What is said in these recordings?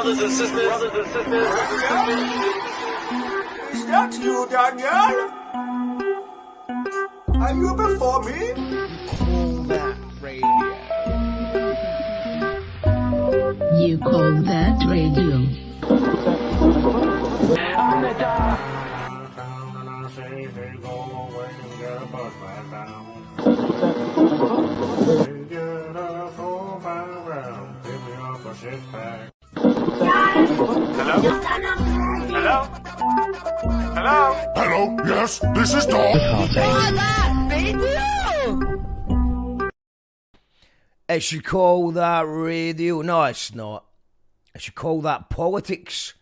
brothers and sisters. Is that you, Daniel? Are you before me? You call that radio? Hello? Hello? Hello? Hello, yes, this is Dog. It should call that radio. No, it's not. I should call that politics.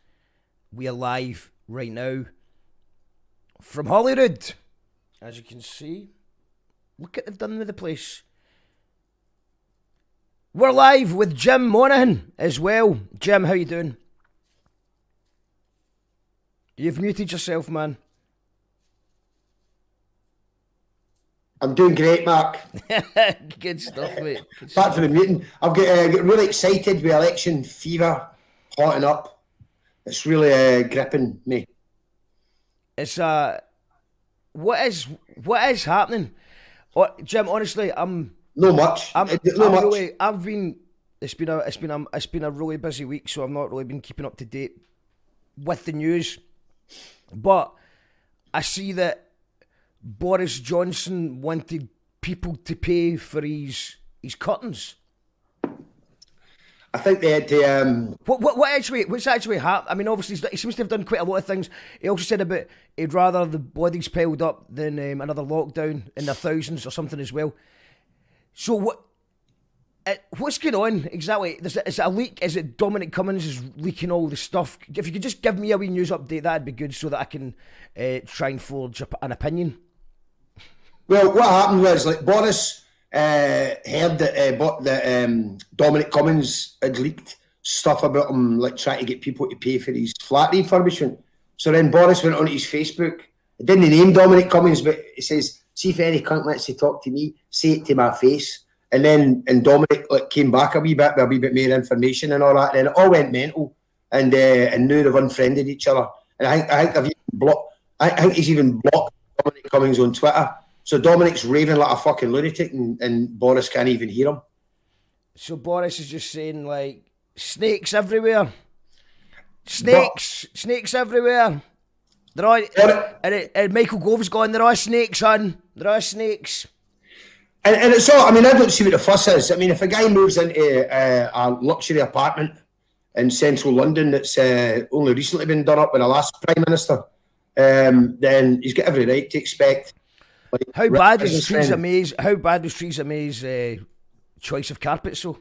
We are live right now from Holyrood. As you can see, look what they've done with the place. We're live with Jim Monaghan as well. Jim, how you doing? You've muted yourself, man. I'm doing great, Mark. Good stuff, mate. Good Back stuff. to the meeting. I've got really excited with election fever hotting up. It's really gripping me. It's what is happening? Oh, Jim, honestly, I'm No much. I'm no much. really, I've been. It's been a really busy week, so I've not really been keeping up to date with the news. But I see that Boris Johnson wanted people to pay for his curtains. I think they had to. What's actually happened? I mean, obviously, he seems to have done quite a lot of things. He also said about he'd rather the bodies piled up than another lockdown in their thousands or something as well. So what's going on exactly? Is it a leak? Is it Dominic Cummings is leaking all the stuff? If you could just give me a wee news update, that'd be good, so that I can try and forge an opinion. Well, what happened was, like, Boris heard that Dominic Cummings had leaked stuff about him, like trying to get people to pay for his flat refurbishment. So then Boris went on his Facebook. He didn't name Dominic Cummings, but he says, "See if any cunt wants to talk to me, say it to my face." And Dominic came back a wee bit with a wee bit more information and all that. And it all went mental, and now they've unfriended each other. And I think they've even blocked. I think he's even blocked Dominic Cummings on Twitter. So Dominic's raving like a fucking lunatic, and Boris can't even hear him. So Boris is just saying, like, snakes everywhere. Snakes everywhere. They're all, and Michael Gove's going, "There are snakes, son. There are snakes." And it's all, I mean, I don't see what the fuss is. I mean, if a guy moves into a luxury apartment in central London that's only recently been done up with the last Prime Minister, then he's got every right to expect. Like, How bad was Theresa May's choice of carpets, though?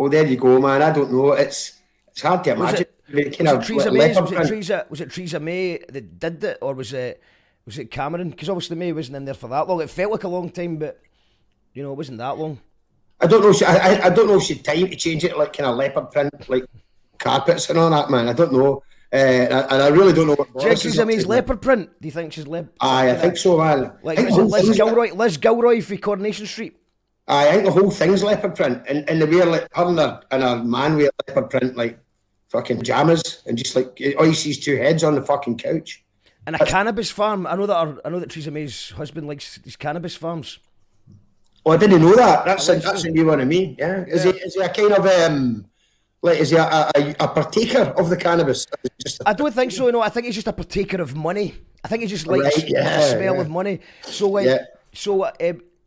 Oh, there you go, man. I don't know. It's hard to imagine. Was it Theresa May that did it, or was it Cameron? Because obviously May wasn't in there for that long. It felt like a long time, but you know, it wasn't that long. I don't know. I don't know if she had time to change it, like kind of leopard print, like carpets and all that, man. I don't know. And I really don't know what Boris is Theresa up May's to. leopard print. Do you think she's leopard? Aye, I think so, man. Like, I think is the it whole thing's Liz Gilroy for Coronation Street? I think the whole thing's leopard print, and they wear, like, her and her man wear leopard print, like fucking pajamas, and just like all you see is two heads on the fucking couch. And a cannabis farm. I know that Theresa May's husband likes these cannabis farms. Oh, I didn't know that. That's a new one to me. Yeah, is he a kind of like, is he a partaker of the cannabis? I don't think so. No, I think he's just a partaker of money. I think he just likes the smell of money. So like,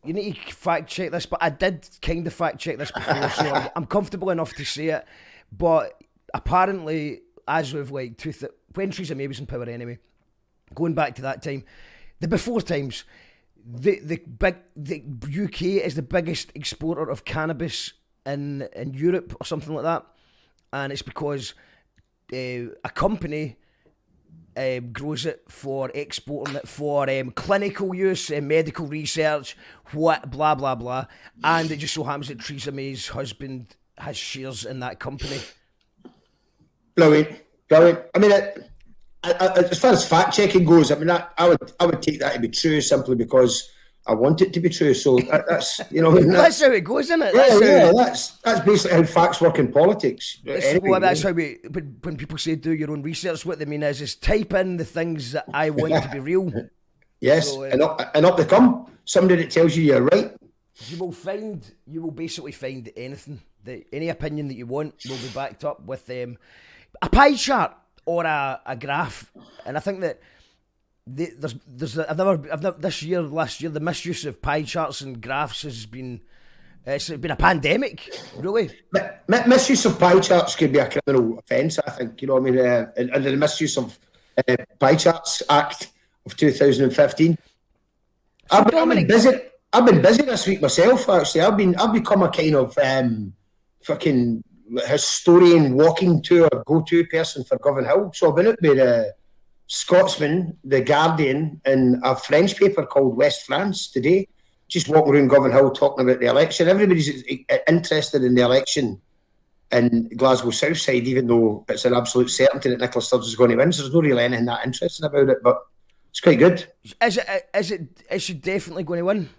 you need to fact check this, but I did kind of fact check this before, so I'm comfortable enough to say it. But apparently, as with like when Theresa May was in power anyway, going back to that time, the before times, the UK is the biggest exporter of cannabis in Europe or something like that, and it's because a company grows it for exporting it for clinical use, medical research, blah blah blah, and it just so happens that Theresa May's husband has shares in that company. Brilliant. I mean, as far as fact checking goes, I mean, I would take that to be true, simply because I want it to be true. So that's that's how it goes, isn't it? That's basically how facts work in politics. Well, that's how when people say do your own research, what they mean is type in the things that I want to be real. Yes, so, and up they come. Somebody that tells you you're right. You will basically find anything, any opinion that you want will be backed up with a pie chart or a graph. And I think that last year, the misuse of pie charts and graphs has been, it's been a pandemic, really. Misuse of pie charts could be a criminal offence, I think. You know what I mean? Under the Misuse of Pie Charts Act of 2015. I've been busy this week myself. Actually, I've become a kind of fucking historian, walking tour, go-to person for Govanhill. So I've been out with the Scotsman, the Guardian, and a French paper called West France today. Just walking around Govanhill talking about the election. Everybody's interested in the election in Glasgow South Side, even though it's an absolute certainty that Nicola Sturgeon is going to win. So there's not really anything that interesting about it, but it's quite good. Is she definitely going to win?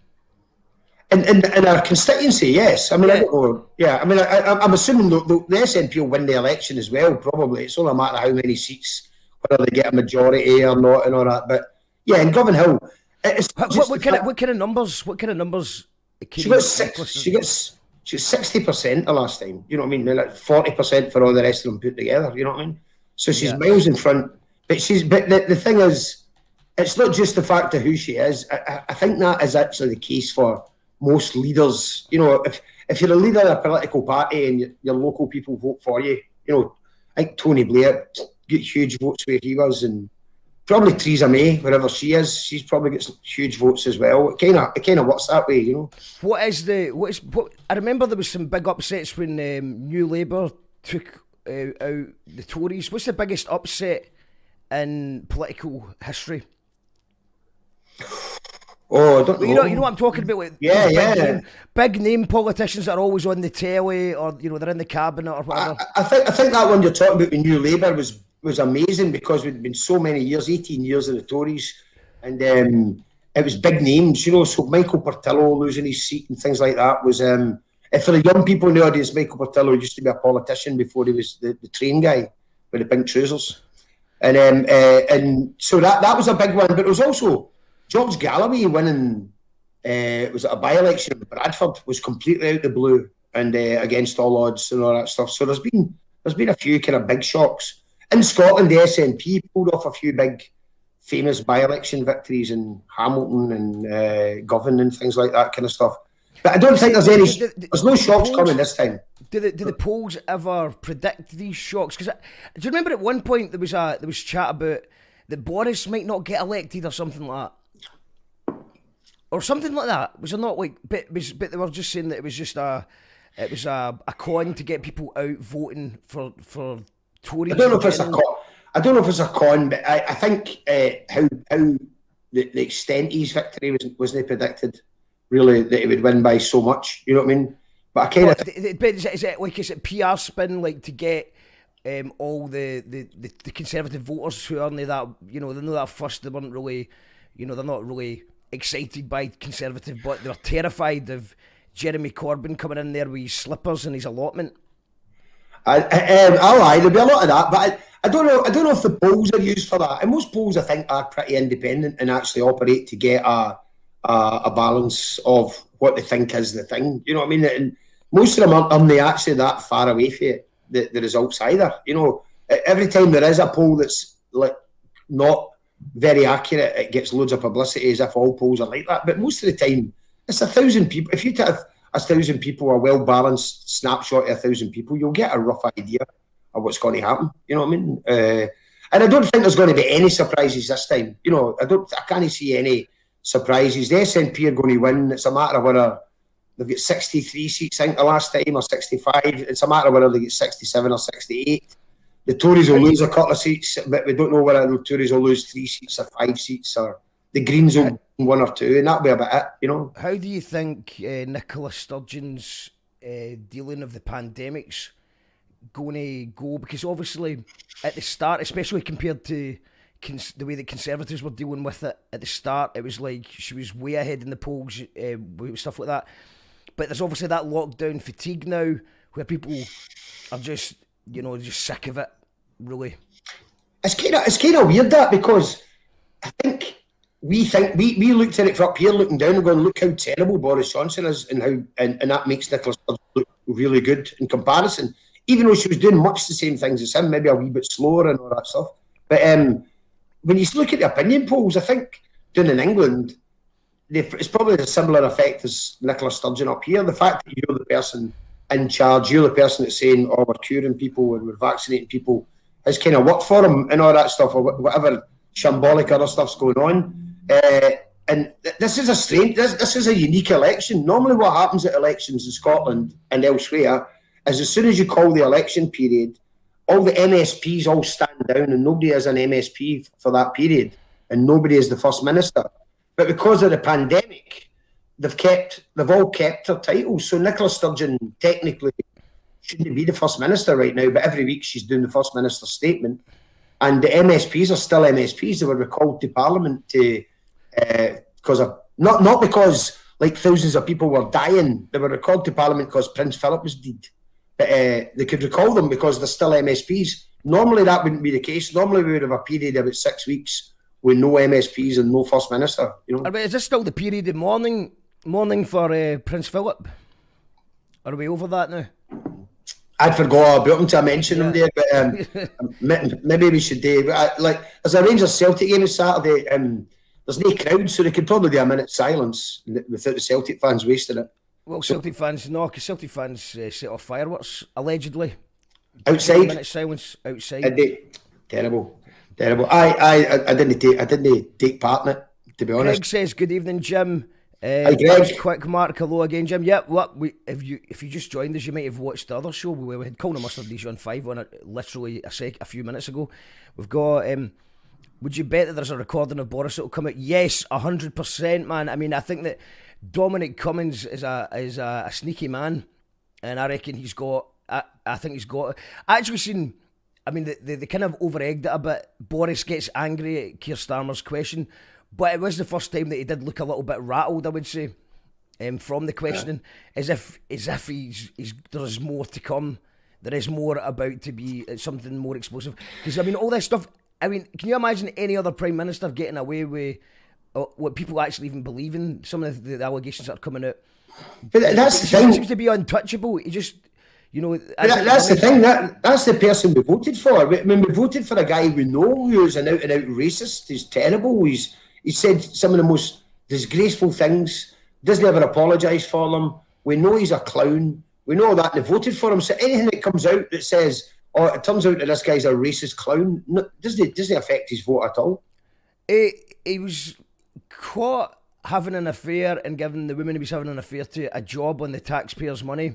In our constituency, yes. I mean, I don't know. Yeah, I mean, I'm assuming the SNP will win the election as well, probably. It's only a matter of how many seats, whether they get a majority or not and all that. But yeah, in Govanhill, what kind of numbers? What kind of numbers? She got 60% the last time. You know what I mean? Like 40% for all the rest of them put together. You know what I mean? So she's miles in front. But the thing is, it's not just the fact of who she is. I think that is actually the case for most leaders. You know, if you're a leader of a political party and your local people vote for you, you know, I think Tony Blair got huge votes where he was, and probably Theresa May, wherever she is, she's probably got huge votes as well. It kind of works that way, you know. I remember there was some big upsets when New Labour took out the Tories. What's the biggest upset in political history? Oh, I don't know. You know what I'm talking about? Like, big name politicians that are always on the telly, or they're in the cabinet or whatever. I think that one you're talking about with New Labour was amazing, because we'd been so many years, 18 years of the Tories, and it was big names, you know. So Michael Portillo losing his seat and things like that was. For the young people in the audience, Michael Portillo used to be a politician before he was the train guy with the pink trousers, and so that was a big one. But it was also George Galloway winning, was it a by-election in Bradford, was completely out the blue and against all odds and all that stuff. So there's been a few kind of big shocks. In Scotland, the SNP pulled off a few big, famous by-election victories in Hamilton and Govan and things like that kind of stuff. But I don't think there's no shocks coming this time. Do the polls ever predict these shocks? Because do you remember at one point there was chat about that Boris might not get elected or something like that? Or something like that. Was it not like? But they were just saying that it was just a con to get people out voting for Tories. I don't know if it's a con, but I think how the extent of his victory wasn't predicted. Really, that he would win by so much. You know what I mean? But I kind of. But is it PR spin, like, to get all the Conservative voters who aren't that, they're not that fussed, they weren't really, they're not really excited by Conservative, but they're terrified of Jeremy Corbyn coming in there with his slippers and his allotment. There'll be a lot of that, but I don't know if the polls are used for that. And most polls, I think, are pretty independent and actually operate to get a balance of what they think is the thing. You know what I mean? And most of them aren't actually that far away from the results either. You know, every time there is a poll that's like not very accurate, it gets loads of publicity, as if all polls are like that. But most of the time, it's 1,000 people. If you take 1,000 people, a well-balanced snapshot of 1,000 people, you'll get a rough idea of what's going to happen. You know what I mean? And I don't think there's going to be any surprises this time. You know, I can't see any surprises. The SNP are going to win. It's a matter of whether they've got 63 seats, I think, the last time, or 65. It's a matter of whether they get 67 or 68. The Tories will lose a couple of seats, but we don't know whether the Tories will lose 3 seats or 5 seats, or the Greens will win 1 or 2, and that'll be about it, you know. How do you think Nicola Sturgeon's dealing of the pandemic's going to go? Because obviously, at the start, especially compared to the way that Conservatives were dealing with it at the start. It was like she was way ahead in the polls, with stuff like that. But there's obviously that lockdown fatigue now, where people are just, just sick of it, really. It's kind of weird that, because I think we looked at it from up here, looking down and going, look how terrible Boris Johnson is, and that makes Nicola Sturgeon look really good in comparison. Even though she was doing much the same things as him, maybe a wee bit slower and all that stuff. But when you look at the opinion polls, I think down in England, it's probably a similar effect as Nicola Sturgeon up here. The fact that you're the person in charge, you're the person that's saying, oh, we're curing people and we're vaccinating people, has kind of worked for them and all that stuff, or whatever shambolic other stuff's going on. And this is this is a unique election. Normally what happens at elections in Scotland and elsewhere is as soon as you call the election period, all the MSPs all stand down and nobody is an MSP for that period, and nobody is the First Minister. But because of the pandemic, they've all kept their titles. So Nicola Sturgeon technically shouldn't be the First Minister right now, but every week she's doing the First Minister's statement. And the MSPs are still MSPs. They were recalled to Parliament because of not because like thousands of people were dying. They were recalled to Parliament because Prince Philip was dead. But they could recall them because they're still MSPs. Normally that wouldn't be the case. Normally we would have a period of about 6 weeks with no MSPs and no First Minister. Is this still the period of mourning for Prince Philip? Are we over that now? I'd forgot about him to mention him there, but maybe we should do. There's a Rangers Celtic game on Saturday. There's no crowd, so they could probably do a minute's silence without the Celtic fans wasting it. Well, Celtic fans set off fireworks allegedly. Outside. 1 minute silence outside. Terrible. I didn't take part in it, to be honest. Greg says, "Good evening, Jim." Hi, Greg. Quick mark, hello again, Jim. Yeah, if you just joined us, you might have watched the other show. We had Colin Mustard on 5 on it literally a few minutes ago. We've got. Would you bet that there's a recording of Boris that will come out? Yes, 100%, man. I mean, I think that Dominic Cummings is a sneaky man, and I reckon he's got. I think he's got. I actually seen. I mean, they kind of over-egged it a bit. Boris gets angry at Keir Starmer's question, but it was the first time that he did look a little bit rattled, I would say, from the questioning, as if there's more to come. There is more about to be something more explosive. Because, I mean, all this stuff, I mean, can you imagine any other Prime Minister getting away with what people actually even believe in? Some of the allegations that are coming out. But that's the thing. He seems to be untouchable. He just... that's the thing. That's the person we voted for. I mean, we voted for a guy we know who is an out-and-out racist. He's terrible. He said some of the most disgraceful things. Doesn't ever apologise for them. We know he's a clown. We know that. They voted for him. So anything that comes out that says, "Oh, it turns out that this guy's a racist clown," doesn't affect his vote at all. He was caught having an affair and giving the woman he was having an affair to a job on the taxpayers' money.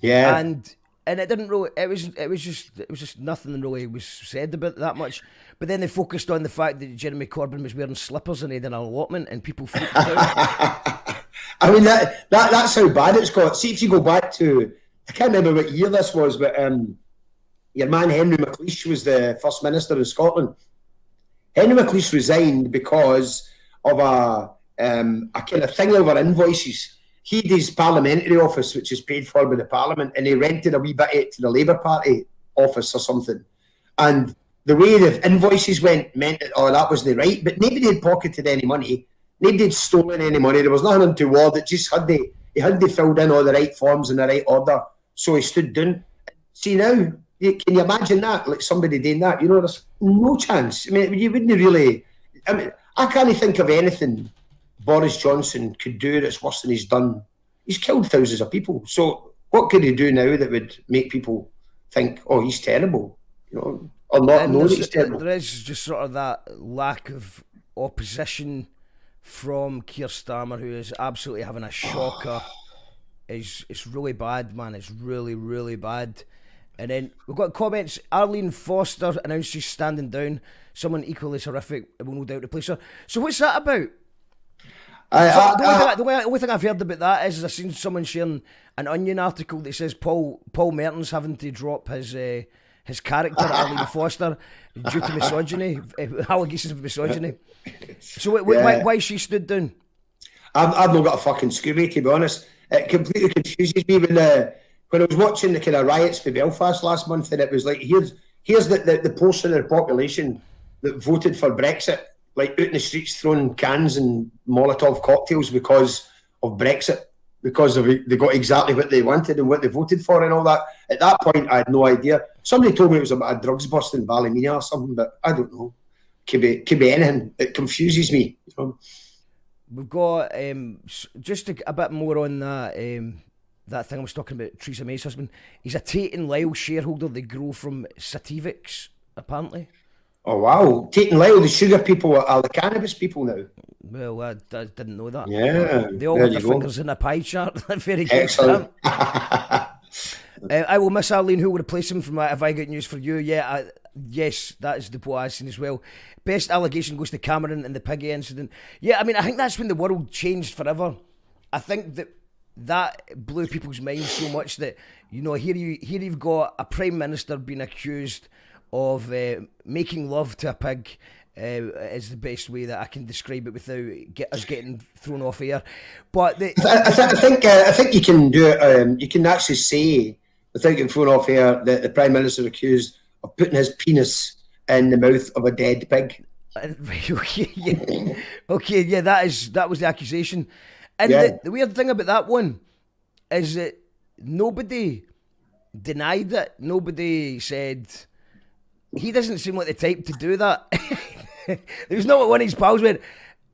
Yeah, and it didn't really. It was just nothing really was said about that much. But then they focused on the fact that Jeremy Corbyn was wearing slippers and he had an allotment, and people freaked out. I mean that's how bad it's got. See, if you go back to, I can't remember what year this was, but your man Henry McLeish was the First Minister in Scotland. Henry McLeish resigned because of a kind of thing over invoices. He did his parliamentary office, which is paid for by the Parliament, and he rented a wee bit of it to the Labour Party office or something. And the way the invoices went meant that, that wasn't right. But nobody had pocketed any money. Nobody had stolen any money. There was nothing untoward. It just he hadn't filled in all the right forms in the right order. So he stood down. See now, can you imagine that? Like somebody doing that? There's no chance. I mean, you wouldn't really... I mean, I can't think of anything Boris Johnson could do that's worse than he's done. He's killed thousands of people. So what could he do now that would make people think, oh, he's terrible, or not know that he's terrible? There is just sort of that lack of opposition from Keir Starmer, who is absolutely having a shocker. It's really bad, man. It's really, really bad. And then we've got comments. Arlene Foster announced she's standing down. Someone equally horrific will no doubt replace her. So what's that about? The only thing I've heard about that is I've seen someone sharing an Onion article that says Paul Merton's having to drop his his character, Arlene Foster, due to misogyny, allegations of misogyny. So why she stood down? I've not got a fucking Scooby, to be honest. It completely confuses me when I was watching the kind of riots for Belfast last month, and it was like, here's the portion of the population that voted for Brexit, like out in the streets throwing cans and Molotov cocktails because of Brexit, because they got exactly what they wanted and what they voted for and all that. At that point, I had no idea. Somebody told me it was about a drugs bust in Ballymena or something, but I don't know. Could be anything. It confuses me. You know? We've got just a bit more on that that thing I was talking about, Theresa May's husband. He's a Tate and Lyle shareholder. They grow from Sativix, apparently. Oh, wow. Tate and Lyle, the sugar people, are the cannabis people now. Well, I didn't know that. Yeah. They all have their fingers in a pie chart. Very good. Excellent. I will miss Arlene. Who will replace him from Have I Got News for You? Yeah, yes, that is the what I've seen as well. Best allegation goes to Cameron and the Piggy incident. Yeah, I mean, I think that's when the world changed forever. I think that blew people's minds so much that, you know, here you've got a Prime Minister being accused of making love to a pig. Is the best way that I can describe it without us getting thrown off air. But I think you can do it. You can actually say, without getting thrown off air, that the Prime Minister accused of putting his penis in the mouth of a dead pig. Okay, yeah, that was the accusation. And the weird thing about that one is that nobody denied it. Nobody said he doesn't seem like the type to do that. There was not one of his pals went,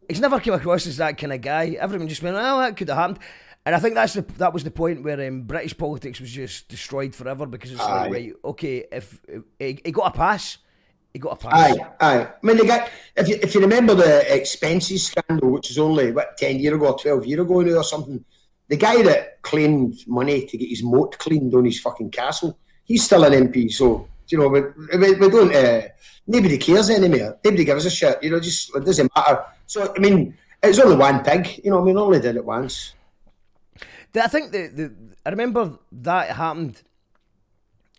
he's never come across as that kind of guy. Everyone just went, oh, that could have happened. And I think that was the point where British politics was just destroyed forever, because it's like, right, okay, if he got a pass, he got a pass. Aye. I mean, the guy, if you remember the expenses scandal, which is only 10 years ago or 12 years ago now or something, the guy that claimed money to get his moat cleaned on his fucking castle, he's still an MP. So, you know, we don't. Nobody cares anymore. Nobody gives a shit. You know, just it doesn't matter. So, I mean, it's only one pig. You know, I mean, only did it once. I think I remember that happened.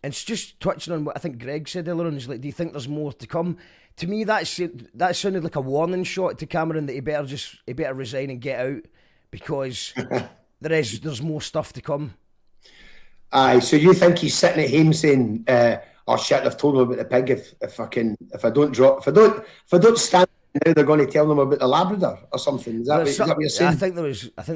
It's just touching on what I think Greg said earlier on. He's like, do you think there's more to come? To me, that sounded like a warning shot to Cameron that he better resign and get out, because there's more stuff to come. Aye, so you think he's sitting at home saying, "Oh shit, I've told them about the pig. If I don't stand now, they're going to tell them about the Labrador or something." Is that what you're saying? I think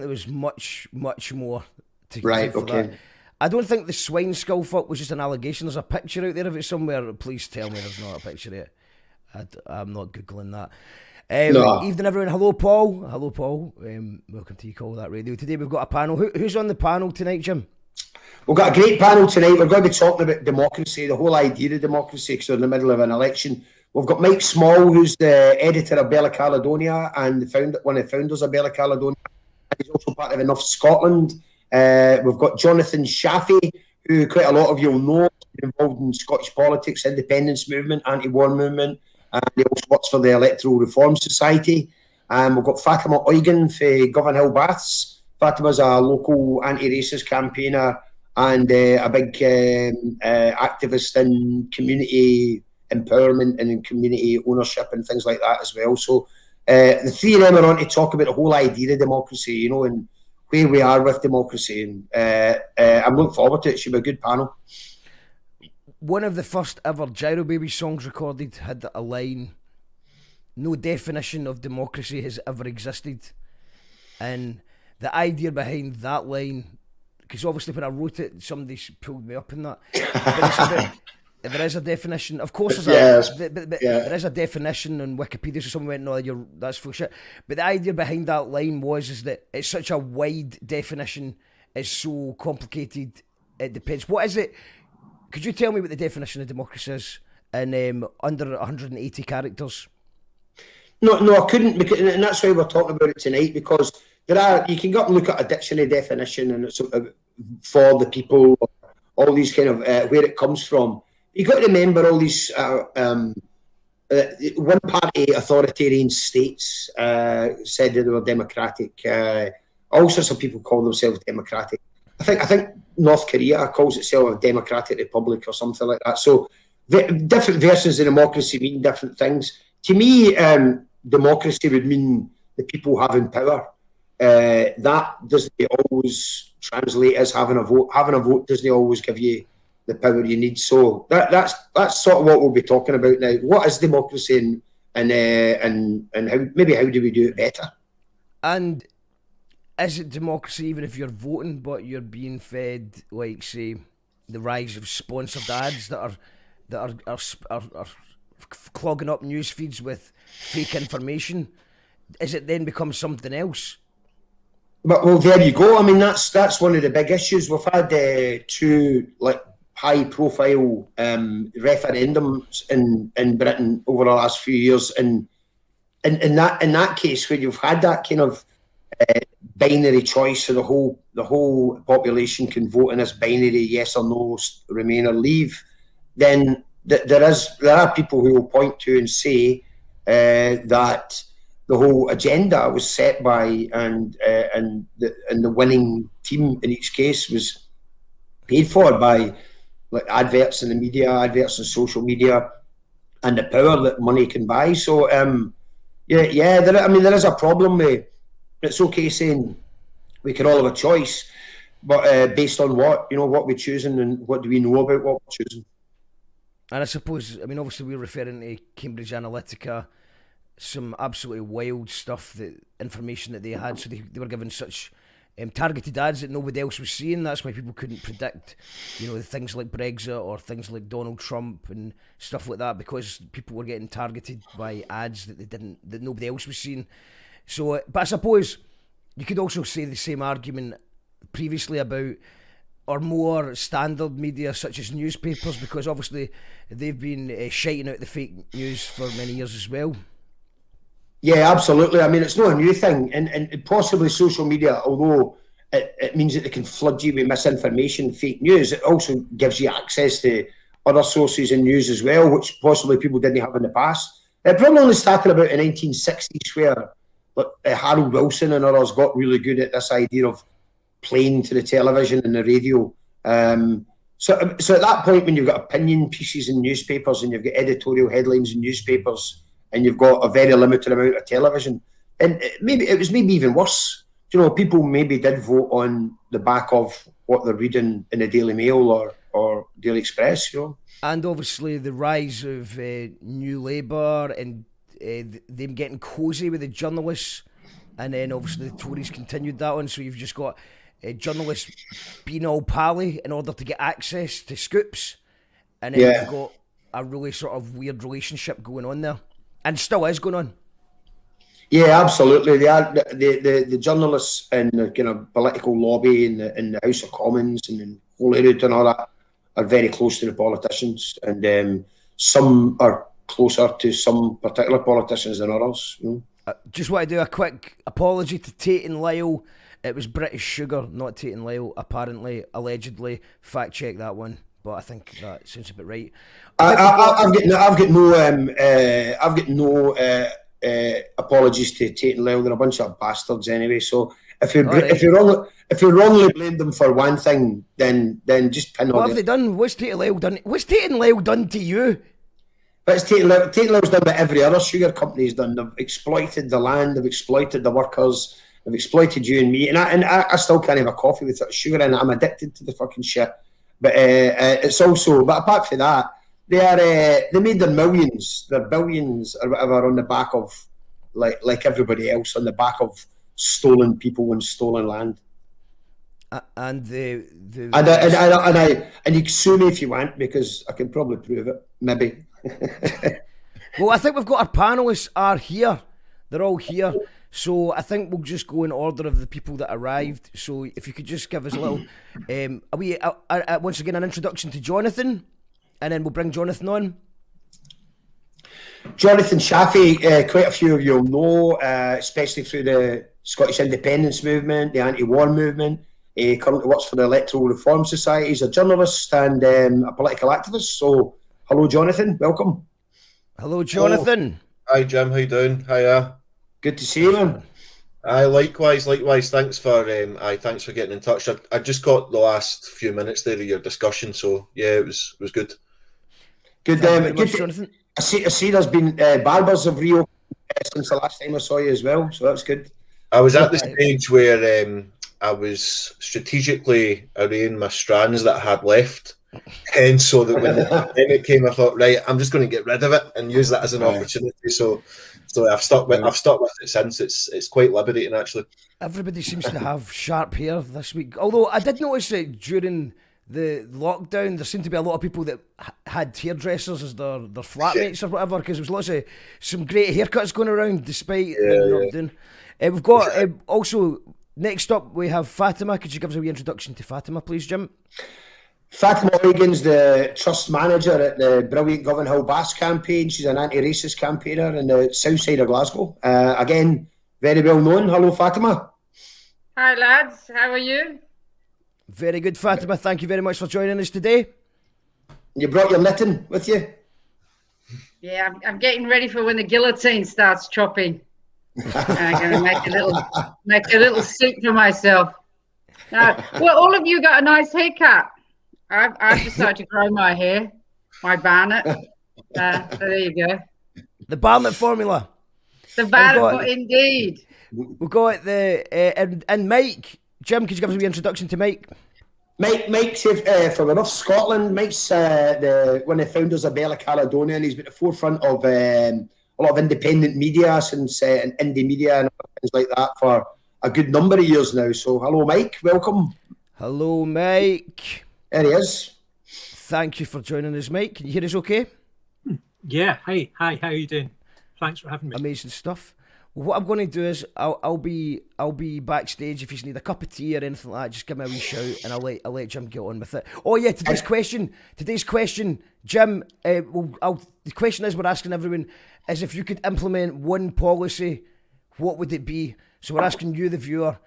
there was much more to right. For okay. That. I don't think the swine skull fuck was just an allegation. There's a picture out there of it somewhere. Please tell me there's not a picture of it. I'm not Googling that. No. Evening, everyone. Hello, Paul. Welcome to You Call That Radio. Today we've got a panel. Who's on the panel tonight, Jim? We've got a great panel tonight. We're going to be talking about democracy, the whole idea of democracy, because we're in the middle of an election. We've got Mike Small, who's the editor of Bella Caledonia and one of the founders of Bella Caledonia. He's also part of Enough Scotland. We've got Jonathan Shaffey, who quite a lot of you will know, involved in Scottish politics, independence movement, anti-war movement, and he also works for the Electoral Reform Society. We've got Fatima Eugen for Govanhill Baths. Fatima's a local anti-racist campaigner and a big activist in community empowerment and in community ownership and things like that as well. So the three of them are on to talk about the whole idea of democracy, you know, and where we are with democracy. And I'm looking forward to it. It should be a good panel. One of the first ever Gyro Baby songs recorded had a line, "No definition of democracy has ever existed." And the idea behind that line, because obviously when I wrote it, somebody pulled me up in that. There is a definition. Of course, there is a definition on Wikipedia, so someone went, "No, that's full shit." But the idea behind that line is that it's such a wide definition, it's so complicated, it depends. What is it? Could you tell me what the definition of democracy is in under 180 characters? No, I couldn't, and that's why we're talking about it tonight, because you can go up and look at a dictionary definition and it's for the people, all these kind of where it comes from. You've got to remember all these one-party authoritarian states said that they were democratic. All sorts of people call themselves democratic. I think North Korea calls itself a democratic republic or something like that. So different versions of democracy mean different things. To me, democracy would mean the people having power. That doesn't always translate as having a vote. Having a vote doesn't always give you the power you need. So that's sort of what we'll be talking about now. What is democracy, and how do we do it better? And is it democracy even if you're voting, but you're being fed, like, say, the rise of sponsored ads that are clogging up news feeds with fake information? Is it then become something else? Well, there you go. I mean, that's one of the big issues. We've had two high-profile referendums in Britain over the last few years, and in that case, where you've had that kind of binary choice, so the whole population can vote in this binary yes or no, remain or leave, then there are people who will point to and say that the whole agenda was set by and the winning team in each case was paid for by, like, adverts in the media, adverts in social media, and the power that money can buy. So there is a problem with. It's okay saying we can all have a choice, but based on what we're choosing and what do we know about what we're choosing. And I suppose, I mean, obviously we're referring to Cambridge Analytica, some absolutely wild stuff, the information that they had. So they were given such targeted ads that nobody else was seeing. That's why people couldn't predict, the things like Brexit or things like Donald Trump and stuff like that, because people were getting targeted by ads that nobody else was seeing. So, but I suppose you could also say the same argument previously about our more standard media, such as newspapers, because obviously they've been shiting out the fake news for many years as well. Yeah, absolutely. I mean, it's not a new thing, and possibly social media, although it means that they can flood you with misinformation, fake news, it also gives you access to other sources in news as well, which possibly people didn't have in the past. It probably only started about the 1960s, where Harold Wilson and others got really good at this idea of playing to the television and the radio. So at that point, when you've got opinion pieces in newspapers and you've got editorial headlines in newspapers and you've got a very limited amount of television, and it was maybe even worse. People maybe did vote on the back of what they're reading in the Daily Mail or Daily Express. And obviously the rise of New Labour and them getting cosy with the journalists, and then obviously the Tories continued that on. So you've just got journalists being all pally in order to get access to scoops, and then you've got a really sort of weird relationship going on there, and still is going on. Yeah, absolutely. The journalists and the kind of political lobby in the House of Commons and in Holyrood and all that are very close to the politicians, and some are closer to some particular politicians than others. Just want to do a quick apology to Tate and Lyle. It was British Sugar, not Tate and Lyle, apparently, allegedly. Fact check that one, but I think that sounds about right. I've got no apologies to Tate and Lyle. They're a bunch of bastards anyway. So if you wrongly blamed them for one thing, then just pin on it. What have they done? What's Tate and Lyle done? What's Tate and Lyle done to you? But Tate and Lyle's done what every other sugar company's done. They've exploited the land, they've exploited the workers, they've exploited you and me. And I still can't have a coffee with sugar in it. I'm addicted to the fucking shit. But it's also, but apart from that, they made their millions, their billions or whatever on the back of, like everybody else, on the back of stolen people and stolen land. And you can sue me if you want, because I can probably prove it, maybe. Well, I think we've got our panellists are here. They're all here. So I think we'll just go in order of the people that arrived. So if you could just give us a little, once again, an introduction to Jonathan, and then we'll bring Jonathan on. Jonathan Shafi, quite a few of you will know, especially through the Scottish independence movement, the anti-war movement. He currently works for the Electoral Reform Society. He's a journalist and a political activist. So, hello, Jonathan. Welcome. Hello, Jonathan. Hi, Jim. How you doing? Hiya. Good to see you, man. Likewise. Thanks for getting in touch. I just got the last few minutes there of your discussion, so yeah, it was good. Good. Jonathan. I see. There's been barbers of Rio since the last time I saw you as well, so that's good. I was at the stage where I was strategically arraying my strands that I had left, and so that when the pandemic came, I thought, right, I'm just going to get rid of it and use that as an opportunity. So I've stuck with it since. It's quite liberating, actually. Everybody seems to have sharp hair this week. Although I did notice that during the lockdown, there seemed to be a lot of people that had hairdressers as their flatmates or whatever, because there was some great haircuts going around despite lockdown. We've got also, next up we have Fatima. Could you give us a wee introduction to Fatima, please, Jim? Fatima O'Regan's the trust manager at the brilliant Govan Hill Bass campaign. She's an anti-racist campaigner in the south side of Glasgow. Again, very well known. Hello, Fatima. Hi, lads. How are you? Very good, Fatima. Thank you very much for joining us today. You brought your knitting with you? Yeah, I'm getting ready for when the guillotine starts chopping. I'm going to make a little soup for myself. Well, all of you got a nice haircut. I've decided to grow my hair, my Barnett. So there you go. The Barnett formula. The Barnett, indeed. We've got and Mike. Jim, could you give us a wee introduction to Mike? Mike's from North Scotland. Mike's one of the founders of Bella Caledonia, and he's been at the forefront of a lot of independent media since and indie media and things like that for a good number of years now. So, hello, Mike. Welcome. Hello, Mike. There he is. Thank you for joining us, Mike. Can you hear us okay? Yeah. Hi. How are you doing? Thanks for having me. Amazing stuff. Well, what I'm going to do is I'll be backstage if you need a cup of tea or anything like that. Just give me a wee shout and I'll let Jim get on with it. Oh yeah, today's question, Jim. The question is we're asking everyone is if you could implement one policy, what would it be? So we're asking you, the viewer,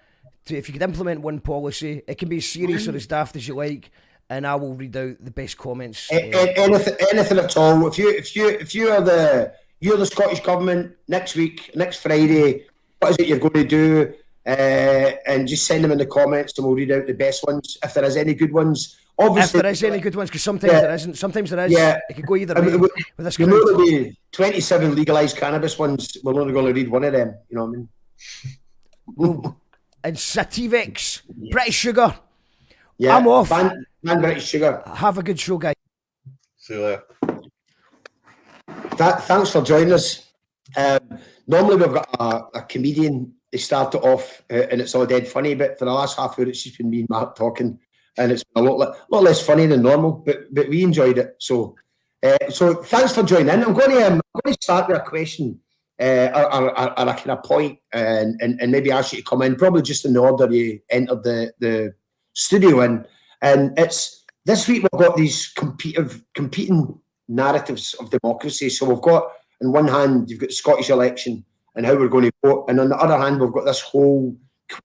if you could implement one policy. It can be as serious or as daft as you like, and I will read out the best comments. Anything at all. If you are you're the Scottish Government next Friday, what is it you're going to do? And just send them in the comments and we'll read out the best ones. If there is any good ones. Obviously, if there is any good ones, because sometimes there isn't. Sometimes there is. Yeah. It could go either way. With this there will be 27 legalised cannabis ones. We're only going to read one of them. You know what I mean? And Sativex, British Sugar. Yeah, I'm off. Ban British Sugar. Have a good show, guys. See you later. Thanks for joining us. Normally we've got a comedian. They start it off and it's all dead funny, but for the last half hour it's just been me and Mark talking, and it's been a lot less funny than normal. But we enjoyed it. So thanks for joining in. I'm going to start with a question or a kind of point, and maybe ask you to come in, probably just in the order you entered the studio in. And it's this week we've got these competing narratives of democracy. So we've got, on one hand, you've got the Scottish election and how we're going to vote, and on the other hand, we've got this whole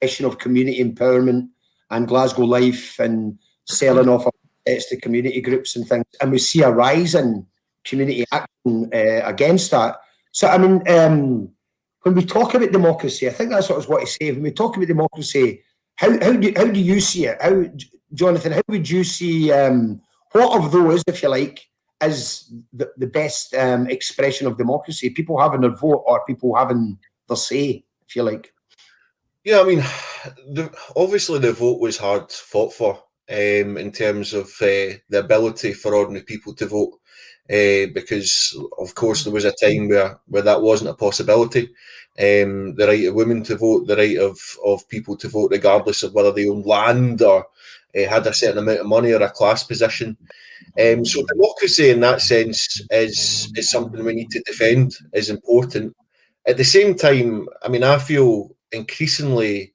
question of community empowerment and Glasgow Life and selling off assets to community groups and things. And we see a rise in community action against that. So, I mean, when we talk about democracy, I think that's what I was going to say. When we talk about democracy, how do you see it? Jonathan, how would you see what of those, if you like, is the best expression of democracy? People having their vote or people having their say, if you like? Yeah, I mean, obviously the vote was hard fought for in terms of the ability for ordinary people to vote, because, of course, there was a time where that wasn't a possibility. The right of women to vote, the right of people to vote regardless of whether they owned land or had a certain amount of money or a class position. So democracy in that sense is something we need to defend, is important. At the same time, I mean, I feel increasingly,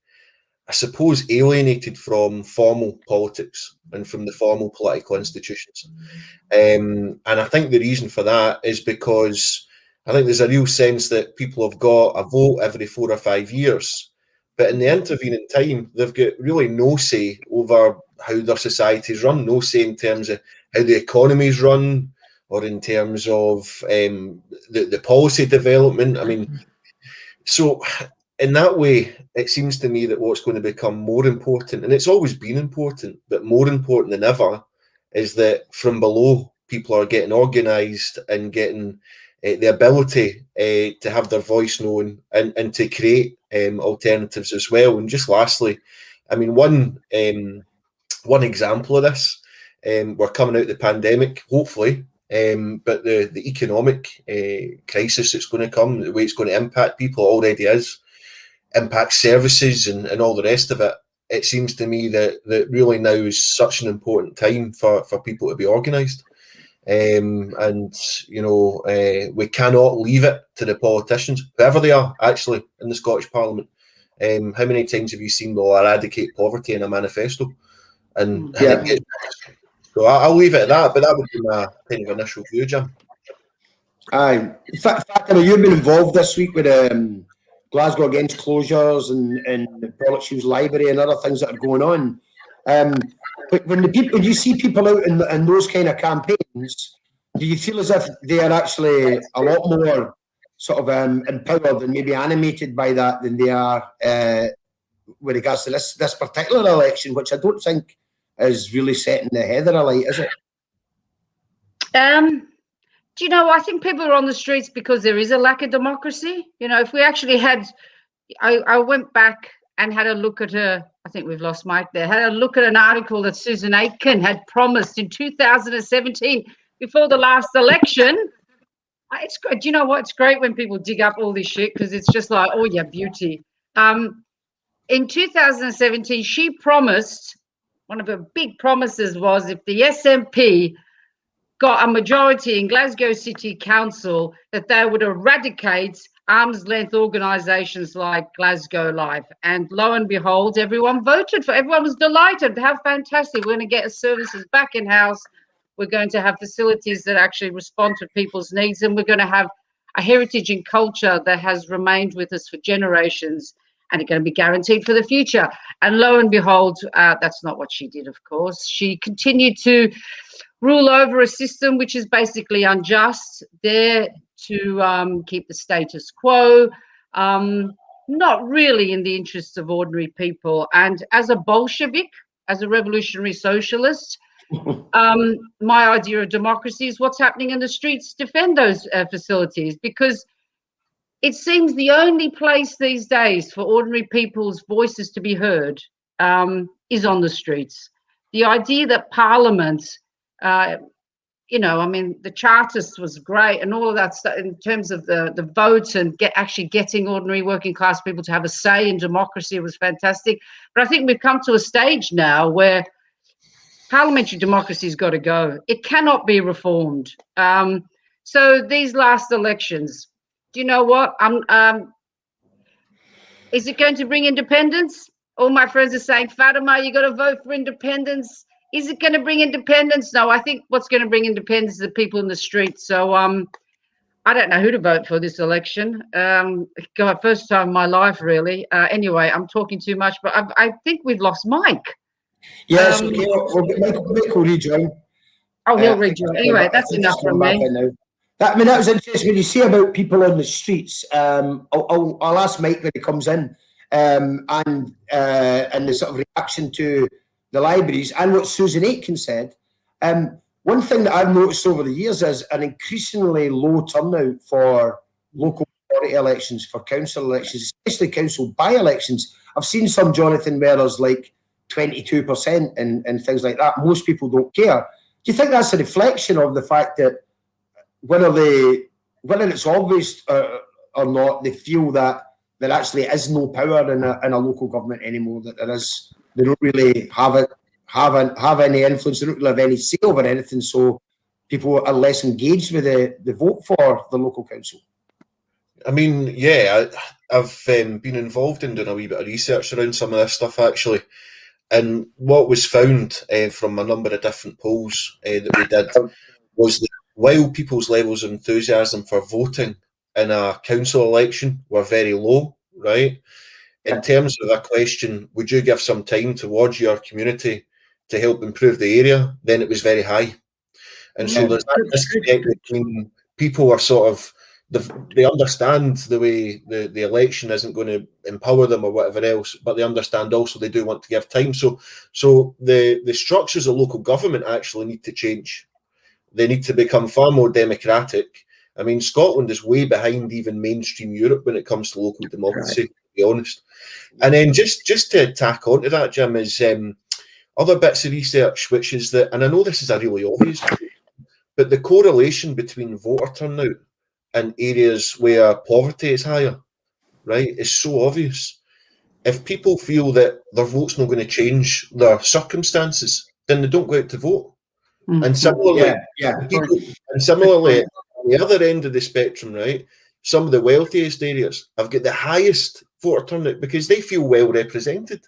I suppose, alienated from formal politics and from the formal political institutions. And I think the reason for that is because I think there's a real sense that people have got a vote every 4 or 5 years, but in the intervening time, they've got really no say over how their societies run, no say in terms of how the economies run or in terms of the policy development. I mean, so in that way, it seems to me that what's going to become more important, and it's always been important, but more important than ever, is that from below, people are getting organised and getting the ability to have their voice known and to create alternatives as well. And just lastly, I mean, one example of this, we're coming out of the pandemic, hopefully, but the economic crisis that's going to come, the way it's going to impact people already is, impact services and all the rest of it. It seems to me that really now is such an important time for people to be organised. And, you know, we cannot leave it to the politicians, whoever they are, actually, in the Scottish Parliament. How many times have you seen they'll eradicate poverty in a manifesto? And so I'll leave it at that, but that would be my kind of initial view, Jim. Aye. In fact, I know you've been involved this week with Glasgow Against Closures and the Pollock Shoes Library and other things that are going on. But when you see people out in those kind of campaigns, do you feel as if they are actually a lot more sort of empowered and maybe animated by that than they are with regards to this particular election, which I don't think is really setting the heather alight, is it? Do you know, I think people are on the streets because there is a lack of democracy. You know, if we actually had, I went back and had a look at I think we've lost Mike there, had a look at an article that Susan Aitken had promised in 2017 before the last election. It's good. Do you know what? It's great when people dig up all this shit because it's just like, oh yeah, beauty. In 2017, she promised, one of her big promises was if the SNP got a majority in Glasgow City Council, that they would eradicate arm's length organisations like Glasgow Life. And lo and behold, everyone voted for. Everyone was delighted. How fantastic! We're going to get services back in house. We're going to have facilities that actually respond to people's needs, and we're going to have a heritage and culture that has remained with us for generations, and it's going to be guaranteed for the future. And lo and behold, that's not what she did. Of course, she continued to rule over a system which is basically unjust, there to keep the status quo, not really in the interests of ordinary people. And as a Bolshevik, as a revolutionary socialist, my idea of democracy is what's happening in the streets, defend those facilities, because it seems the only place these days for ordinary people's voices to be heard is on the streets. The idea that Parliament, you know, I mean, the Chartist was great and all of that stuff in terms of the votes and actually getting ordinary working class people to have a say in democracy was fantastic. But I think we've come to a stage now where parliamentary democracy's got to go. It cannot be reformed. So these last elections, do you know what? Is it going to bring independence? All my friends are saying, Fatima, you got to vote for independence. Is it going to bring independence? No, I think what's going to bring independence is the people in the streets. So I don't know who to vote for this election. God, first time in my life, really. Anyway, I'm talking too much, but I think we've lost Mike. Yes, okay. Well, Mike will rejoin. Oh, he'll rejoin. Anyway, that's enough from me. That was interesting when you say about people on the streets. I'll ask Mike when he comes in, and the sort of reaction to the libraries and what Susan Aitken said. One thing that I've noticed over the years is an increasingly low turnout for local authority elections, for council elections, especially council by-elections. I've seen some, Jonathan, where there's like 22% and things like that. Most people don't care. Do you think that's a reflection of the fact that whether it's obvious or not, they feel that there actually is no power in a local government anymore, that they don't really have any influence, they don't really have any say over anything, so people are less engaged with the vote for the local council? I mean, yeah, I've been involved in doing a wee bit of research around some of this stuff, actually. And what was found from a number of different polls that we did was that while people's levels of enthusiasm for voting in a council election were very low, right? In terms of a question, would you give some time towards your community to help improve the area? Then it was very high. And so there's that disconnect between people are sort of, they understand the way the election isn't going to empower them or whatever else, but they understand also they do want to give time. So the structures of local government actually need to change. They need to become far more democratic. I mean, Scotland is way behind even mainstream Europe when it comes to local democracy, to be honest. And then just to tack onto that, Jim, is other bits of research, which is that, and I know this is a really obvious, but the correlation between voter turnout and areas where poverty is higher, right, is so obvious. If people feel that their vote's not going to change their circumstances, then they don't go out to vote. And similarly, and similarly, on the other end of the spectrum, right, some of the wealthiest areas have got the highest voter turnout because they feel well represented.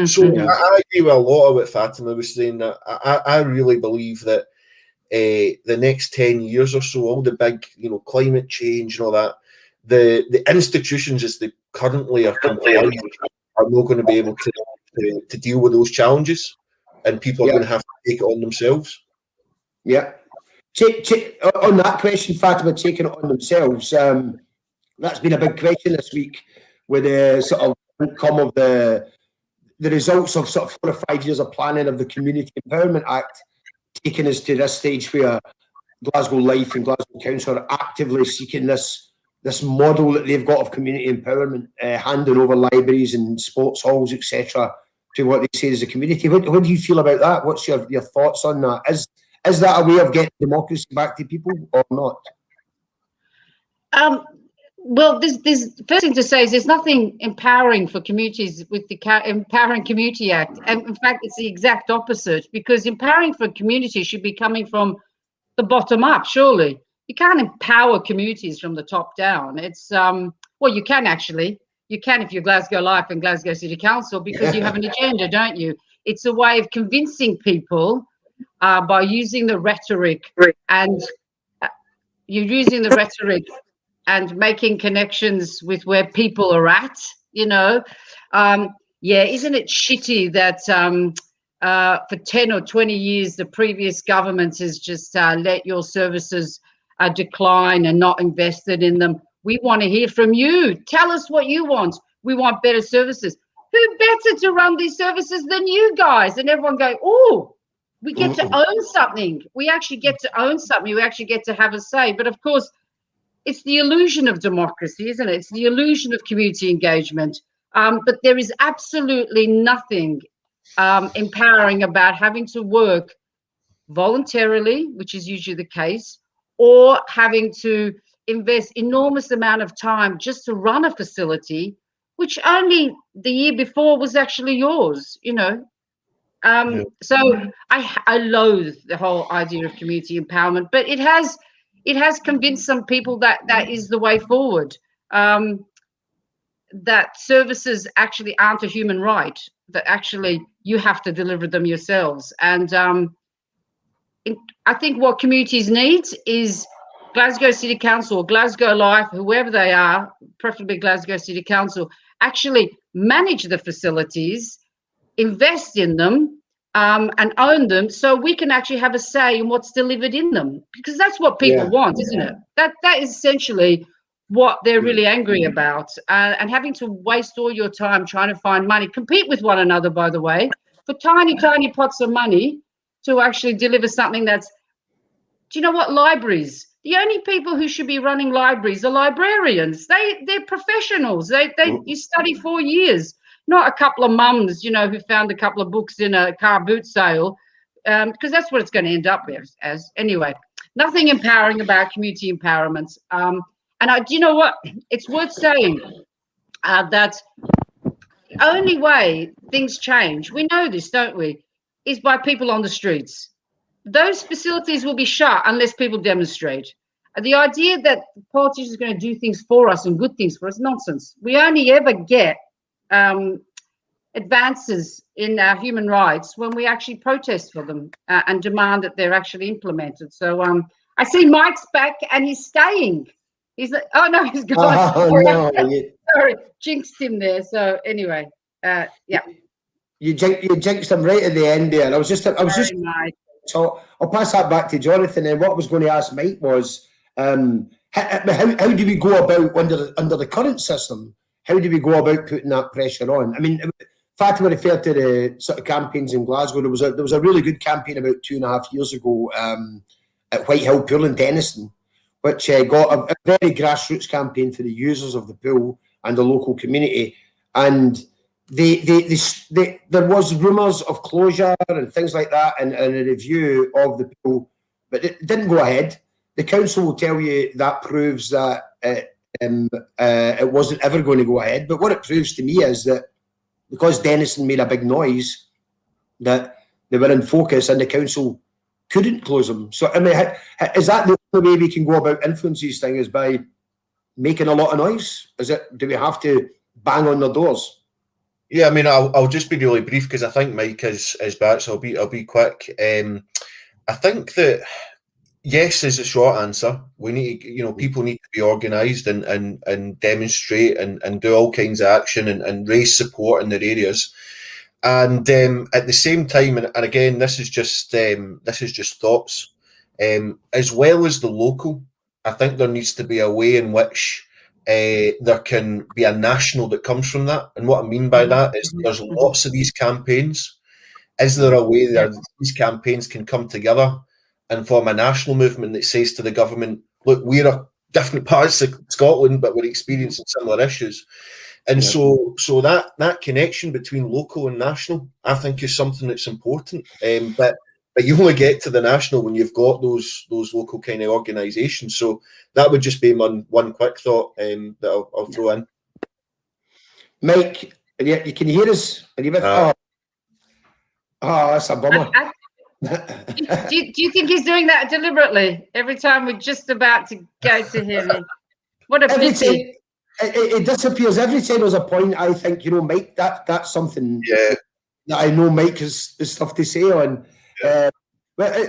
So I agree with a lot of what Fatima was saying. That I really believe that the next 10 years or so, all the big, climate change and all that, the institutions as they currently are complying are not going to be able to deal with those challenges, and people are going to have to take it on themselves. Yeah. On that question, Fatima, taking it on themselves, that's been a big question this week with the sort of outcome of the results of sort of 4 or 5 years of planning of the Community Empowerment Act, taking us to this stage where Glasgow Life and Glasgow Council are actively seeking this model that they've got of community empowerment, handing over libraries and sports halls, etc., to what they say is a community. What do you feel about that? What's your thoughts on that? Is that a way of getting democracy back to people or not? Well, this first thing to say is there's nothing empowering for communities with the Empowering Community Act. And in fact, it's the exact opposite, because empowering for communities should be coming from the bottom up, surely. You can't empower communities from the top down. It's, well, you can actually. You can if you're Glasgow Life and Glasgow City Council, because you have an agenda, don't you? It's a way of convincing people by using the rhetoric, and you're using the rhetoric and making connections with where people are at, Yeah, isn't it shitty that for 10 or 20 years, the previous government has just let your services decline and not invested in them? We want to hear from you. Tell us what you want. We want better services. Who better to run these services than you guys? And everyone go, oh, we get to own something. We actually get to own something. We actually get to have a say. But of course, it's the illusion of democracy, isn't it? It's the illusion of community engagement. But there is absolutely nothing empowering about having to work voluntarily, which is usually the case, or having to invest enormous amount of time just to run a facility, which only the year before was actually yours, So I loathe the whole idea of community empowerment, but it has convinced some people that is the way forward, that services actually aren't a human right, that actually you have to deliver them yourselves. And I think what communities need is Glasgow City Council or Glasgow Life, whoever they are, preferably Glasgow City Council, actually manage the facilities, invest in them, and own them, so we can actually have a say in what's delivered in them, because that's what people want, isn't it? That is essentially what they're really angry about, and having to waste all your time trying to find money, compete with one another, by the way, for tiny pots of money to actually deliver something that's, do you know what, libraries? The only people who should be running libraries are librarians. They're professionals. You study 4 years. Not a couple of mums, who found a couple of books in a car boot sale, because that's what it's going to end up as. Anyway, nothing empowering about community empowerment. And do you know what? It's worth saying that the only way things change, we know this, don't we, is by people on the streets. Those facilities will be shut unless people demonstrate. The idea that politicians are going to do things for us and good things for us, nonsense. We only ever get advances in our human rights when we actually protest for them and demand that they're actually implemented. So I see Mike's back and he's staying. He's like, oh no, he's gone. Sorry, jinxed him there. So anyway, yeah. You jinxed him right at the end there. And I was just. So I'll pass that back to Jonathan. And what I was going to ask Mike was, how do we go about under the current system? How do we go about putting that pressure on? I mean, Fatima referred to the sort of campaigns in Glasgow. There was a really good campaign about 2.5 years ago at Whitehill Pool in Denniston, which got a very grassroots campaign for the users of the pool and the local community. And there was rumours of closure and things like that, and a review of the pool, but it didn't go ahead. The council will tell you that proves that it wasn't ever going to go ahead. But what it proves to me is that because Denniston made a big noise, that they were in focus and the council couldn't close them. So, I mean, is that the only way we can go about influence these things, is by making a lot of noise? Do we have to bang on their doors? Yeah, I mean, I'll just be really brief because I think Mike is back, so I'll be quick. I think that yes is a short answer. We need, people need to be organised and demonstrate and do all kinds of action and raise support in their areas. And at the same time, and again, this is just thoughts. As well as the local, I think there needs to be a way in which there can be a national that comes from that. And what I mean by that is there's lots of these campaigns. Is there a way that these campaigns can come together and form a national movement that says to the government, look, we're a different parts of Scotland, but we're experiencing similar issues. And so that connection between local and national, I think, is something that's important. But you only get to the national when you've got those local kind of organisations. So that would just be one quick thought that I'll throw in. Mike, you can hear us? Are you with? Oh, that's a bummer. Do you think he's doing that deliberately? Every time we're just about to go to him. What a pity. It disappears every time there's a point. I think, Mike, that's something that I know Mike has stuff to say on. But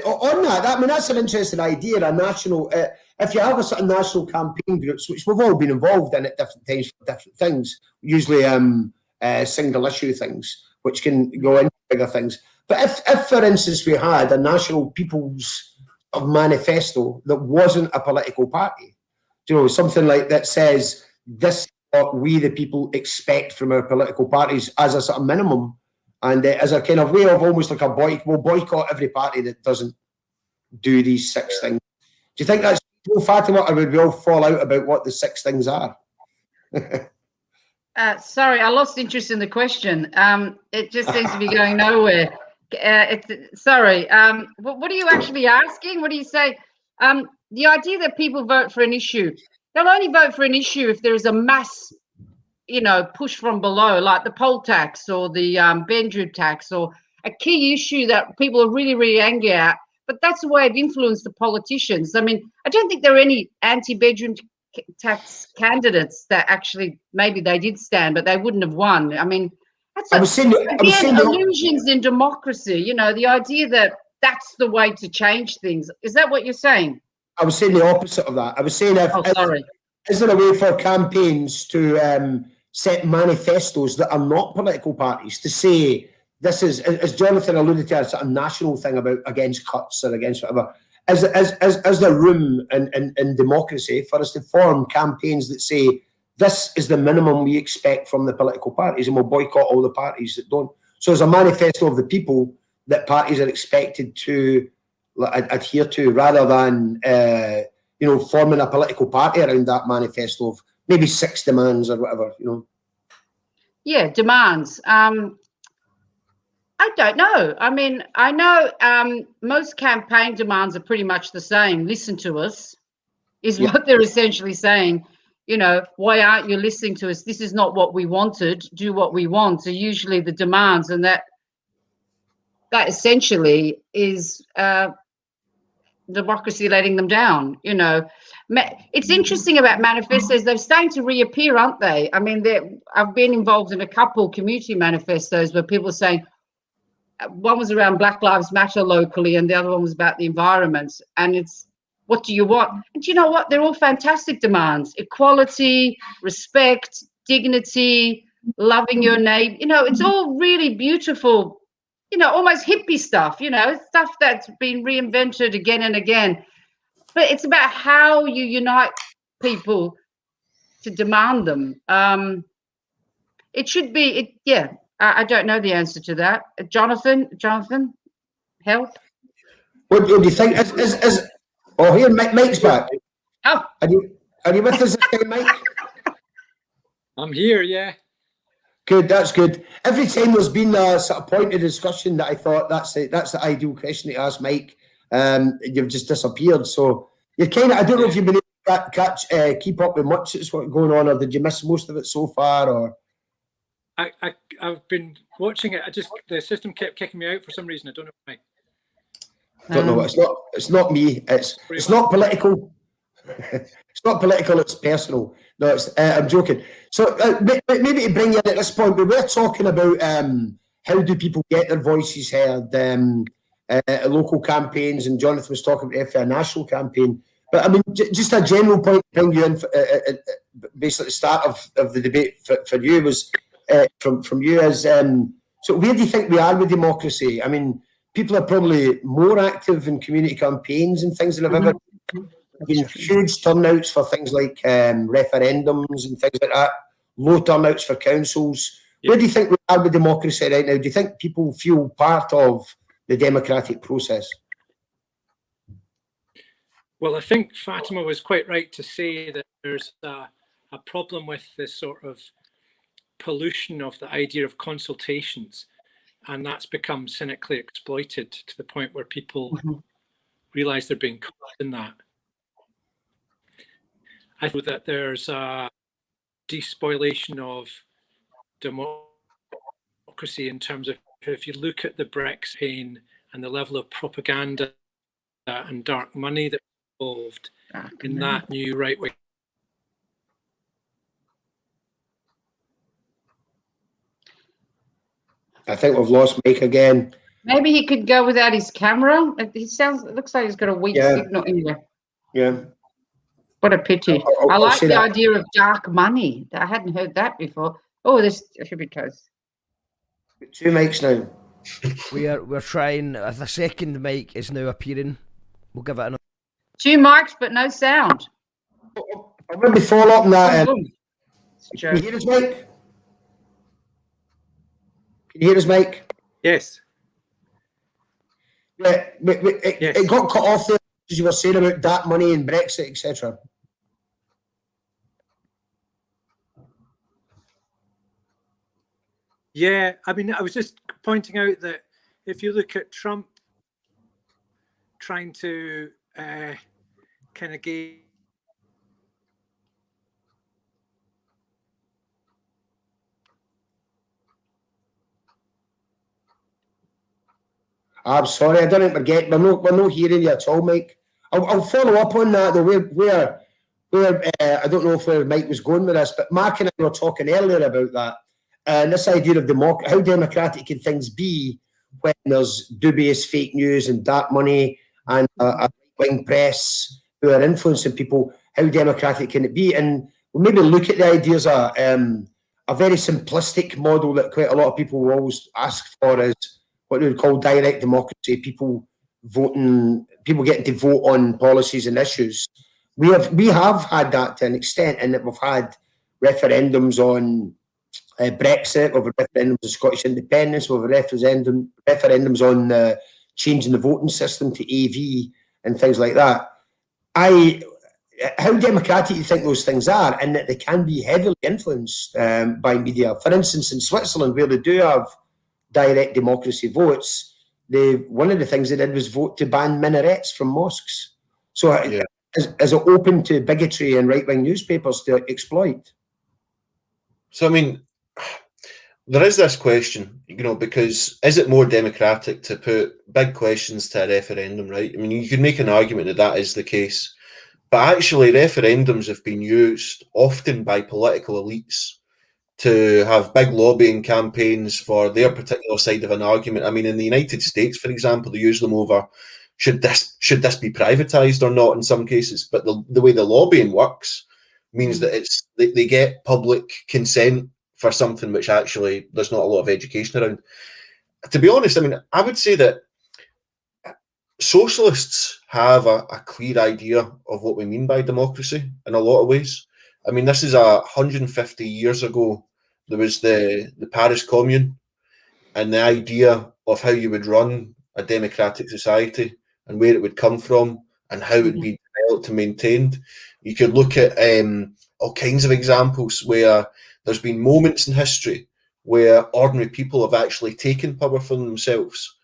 on that, I mean, that's an interesting idea. A national, if you have a sort of national campaign groups, which we've all been involved in at different times for different things, usually single issue things, which can go into bigger things. But if for instance, we had a national people's manifesto that wasn't a political party, something like that says, this is what we, the people, expect from our political parties as a sort of minimum, and as a kind of way of almost like we'll boycott every party that doesn't do these 6 things. Do you think that's too Fatima, or would we all fall out about what the 6 things are? Sorry, I lost interest in the question. It just seems to be going nowhere. Sorry. What are you actually asking? What do you say? The idea that people vote for an issue. They'll only vote for an issue if there is a mass, push from below, like the poll tax or the bedroom tax, or a key issue that people are really, really angry at. But that's a way of influence the politicians. I mean, I don't think there are any anti-bedroom tax candidates that actually, maybe they did stand, but they wouldn't have won. I mean, that's illusions in democracy. The idea that that's the way to change things. Is that what you're saying? I was saying the opposite of that. I was saying, is there a way for campaigns to set manifestos that are not political parties to say this is, as Jonathan alluded to, a sort of national thing about against cuts or against whatever? Is there room in democracy for us to form campaigns that say this is the minimum we expect from the political parties, and we'll boycott all the parties that don't? So as a manifesto of the people that parties are expected to adhere to, rather than forming a political party around that manifesto of maybe 6 demands or whatever. Yeah, demands. I don't know. I mean, I know most campaign demands are pretty much the same. Listen to us is what they're essentially saying. Why aren't you listening to us? This is not what we wanted. Do what we want. Are usually the demands, and that essentially is democracy letting them down. It's interesting about manifestos. They're starting to reappear, aren't they? I mean, I've been involved in a couple community manifestos where people are saying, one was around Black Lives Matter locally, and the other one was about the environment. And it's, what do you want? And do you know what? They're all fantastic demands: equality, respect, dignity, loving your neighbor. It's all really beautiful, almost hippie stuff, stuff that's been reinvented again and again. But it's about how you unite people to demand them. It should be, I don't know the answer to that. Jonathan, help. What do you think? Oh, here, Mike's back. Oh, Are you with us this time, Mike? I'm here, yeah. Good, that's good. Every time there's been a sort of point of discussion that I thought that's the ideal question to ask Mike, you've just disappeared. So you're kind of, I don't know if you've been able to keep up with much that's what's going on, or did you miss most of it so far? Or I've been watching it. The system kept kicking me out for some reason. I don't know why. don't know. It's not me. It's not political. It's not political. It's personal. No, I'm joking. So maybe to bring you in at this point, but we're talking about how do people get their voices heard, local campaigns, and Jonathan was talking about a national campaign. But I mean, just a general point to bring you in, basically the start of the debate for you was from you as so where do you think we are with democracy? I mean, people are probably more active in community campaigns and things than have ever been. Huge turnouts for things like referendums and things like that. Low turnouts for councils. Yeah. Where do you think we are with democracy right now? Do you think people feel part of the democratic process? Well, I think Fatima was quite right to say that there's a problem with this sort of pollution of the idea of consultations, and that's become cynically exploited to the point where people realise they're being caught in that. I think that there's a despoilation of democracy in terms of, if you look at the Brexit campaign and the level of propaganda and dark money that's involved in that new right wing. I think we've lost Mike again. maybe he could go without his camera. It looks like he's got a weak signal anyway. Yeah. What a pity. I like the idea of dark money. I hadn't heard that before. Oh, this should be close. 2 mics now. We're trying. The second mic is now appearing. We'll give it another. 2 mics, but no sound. I'll maybe follow up on that. Can you hear us, Mike? Can you hear us, Mike? Yes. Yeah, it got cut off there as you were saying about dark money and Brexit, etc. Yeah, I mean, I was just pointing out that if you look at Trump trying to kind of gauge. I'm sorry, I don't forget. We're not hearing you at all, Mike. I'll follow up on that though. Where I don't know if where Mike was going with this, but Mark and I were talking earlier about that. And this idea of how democratic can things be when there's dubious fake news and dark money and a right-wing press who are influencing people? How democratic can it be? And we'll maybe look at the ideas of a very simplistic model that quite a lot of people will always ask for is what we would call direct democracy, people getting to vote on policies and issues. We have had that to an extent, in that we've had referendums on Brexit, we've had referendums on Scottish independence, we've had referendums on changing the voting system to AV and things like that. How democratic do you think those things are, and that they can be heavily influenced by media? For instance, in Switzerland, where they do have direct democracy votes, one of the things they did was vote to ban minarets from mosques. So is it open to bigotry and right-wing newspapers to exploit? So, I mean, there is this question, because is it more democratic to put big questions to a referendum, right? I mean, you could make an argument that that is the case, but actually referendums have been used often by political elites to have big lobbying campaigns for their particular side of an argument. I mean, in the United States, for example, they use them over should this be privatized or not in some cases. But the way the lobbying works means that they get public consent for something which actually there's not a lot of education around. To be honest, I mean, I would say that socialists have a clear idea of what we mean by democracy in a lot of ways. I mean, this is 150 years ago. There was the Paris Commune, and the idea of how you would run a democratic society and where it would come from and how it would be developed and maintained. You could look at all kinds of examples where there's been moments in history where ordinary people have actually taken power for themselves.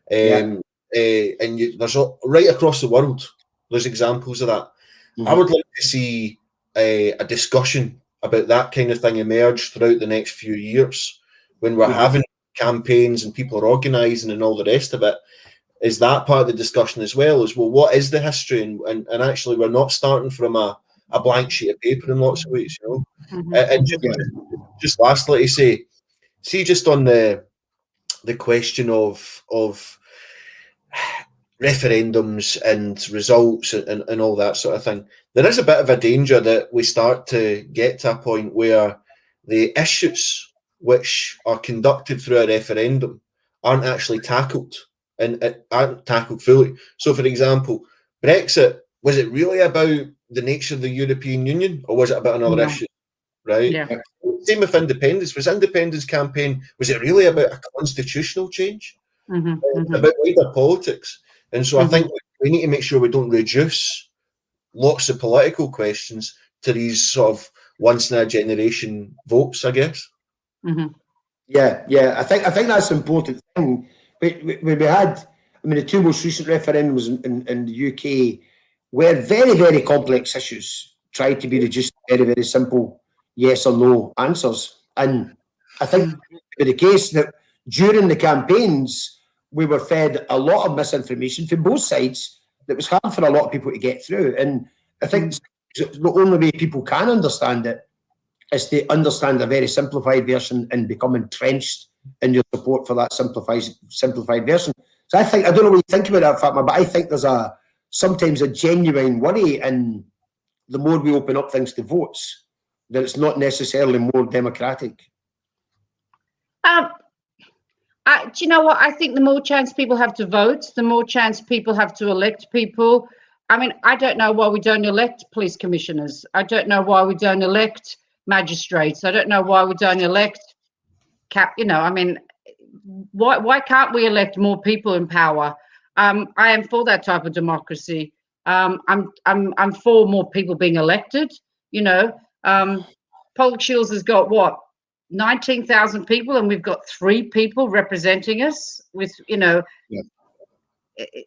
There's right across the world, there's examples of that. I would like to see a discussion about that kind of thing emerge throughout the next few years when we're having campaigns and people are organising and all the rest of it. Is that part of the discussion as well? As well, what is the history? And actually, we're not starting from a blank sheet of paper in lots of ways, you know. And just lastly to say, see, just on the question of referendums and results and all that sort of thing, there is a bit of a danger that we start to get to a point where the issues which are conducted through a referendum aren't actually tackled and aren't tackled fully. So, for example, Brexit, was it really about the nature of the European Union, or was it about another issue? Right? Yeah. Same with independence. Was independence campaign, was it really about a constitutional change? About wider politics? And so I think we need to make sure we don't reduce lots of political questions to these sort of once in a generation votes, I guess. Yeah. I think that's an important thing. We had, I mean, the two most recent referendums in the UK were very, very complex issues, tried to be reduced to very, very simple yes or no answers. And I think it was the case that during the campaigns, we were fed a lot of misinformation from both sides that was hard for a lot of people to get through. And I think the only way people can understand it is to understand a very simplified version and become entrenched in your support for that simplified version. So I don't know what you think about that, Fatma, but I think there's sometimes a genuine worry in the more we open up things to votes, that it's not necessarily more democratic. Do you know what? I think the more chance people have to vote, the more chance people have to elect people. I mean, I don't know why we don't elect police commissioners. I don't know why we don't elect magistrates. I don't know why we don't elect why can't we elect more people in power? I am for that type of democracy. I'm for more people being elected. You know, Pollock Shields has got what, 19,000 people, and we've got 3 people representing us. With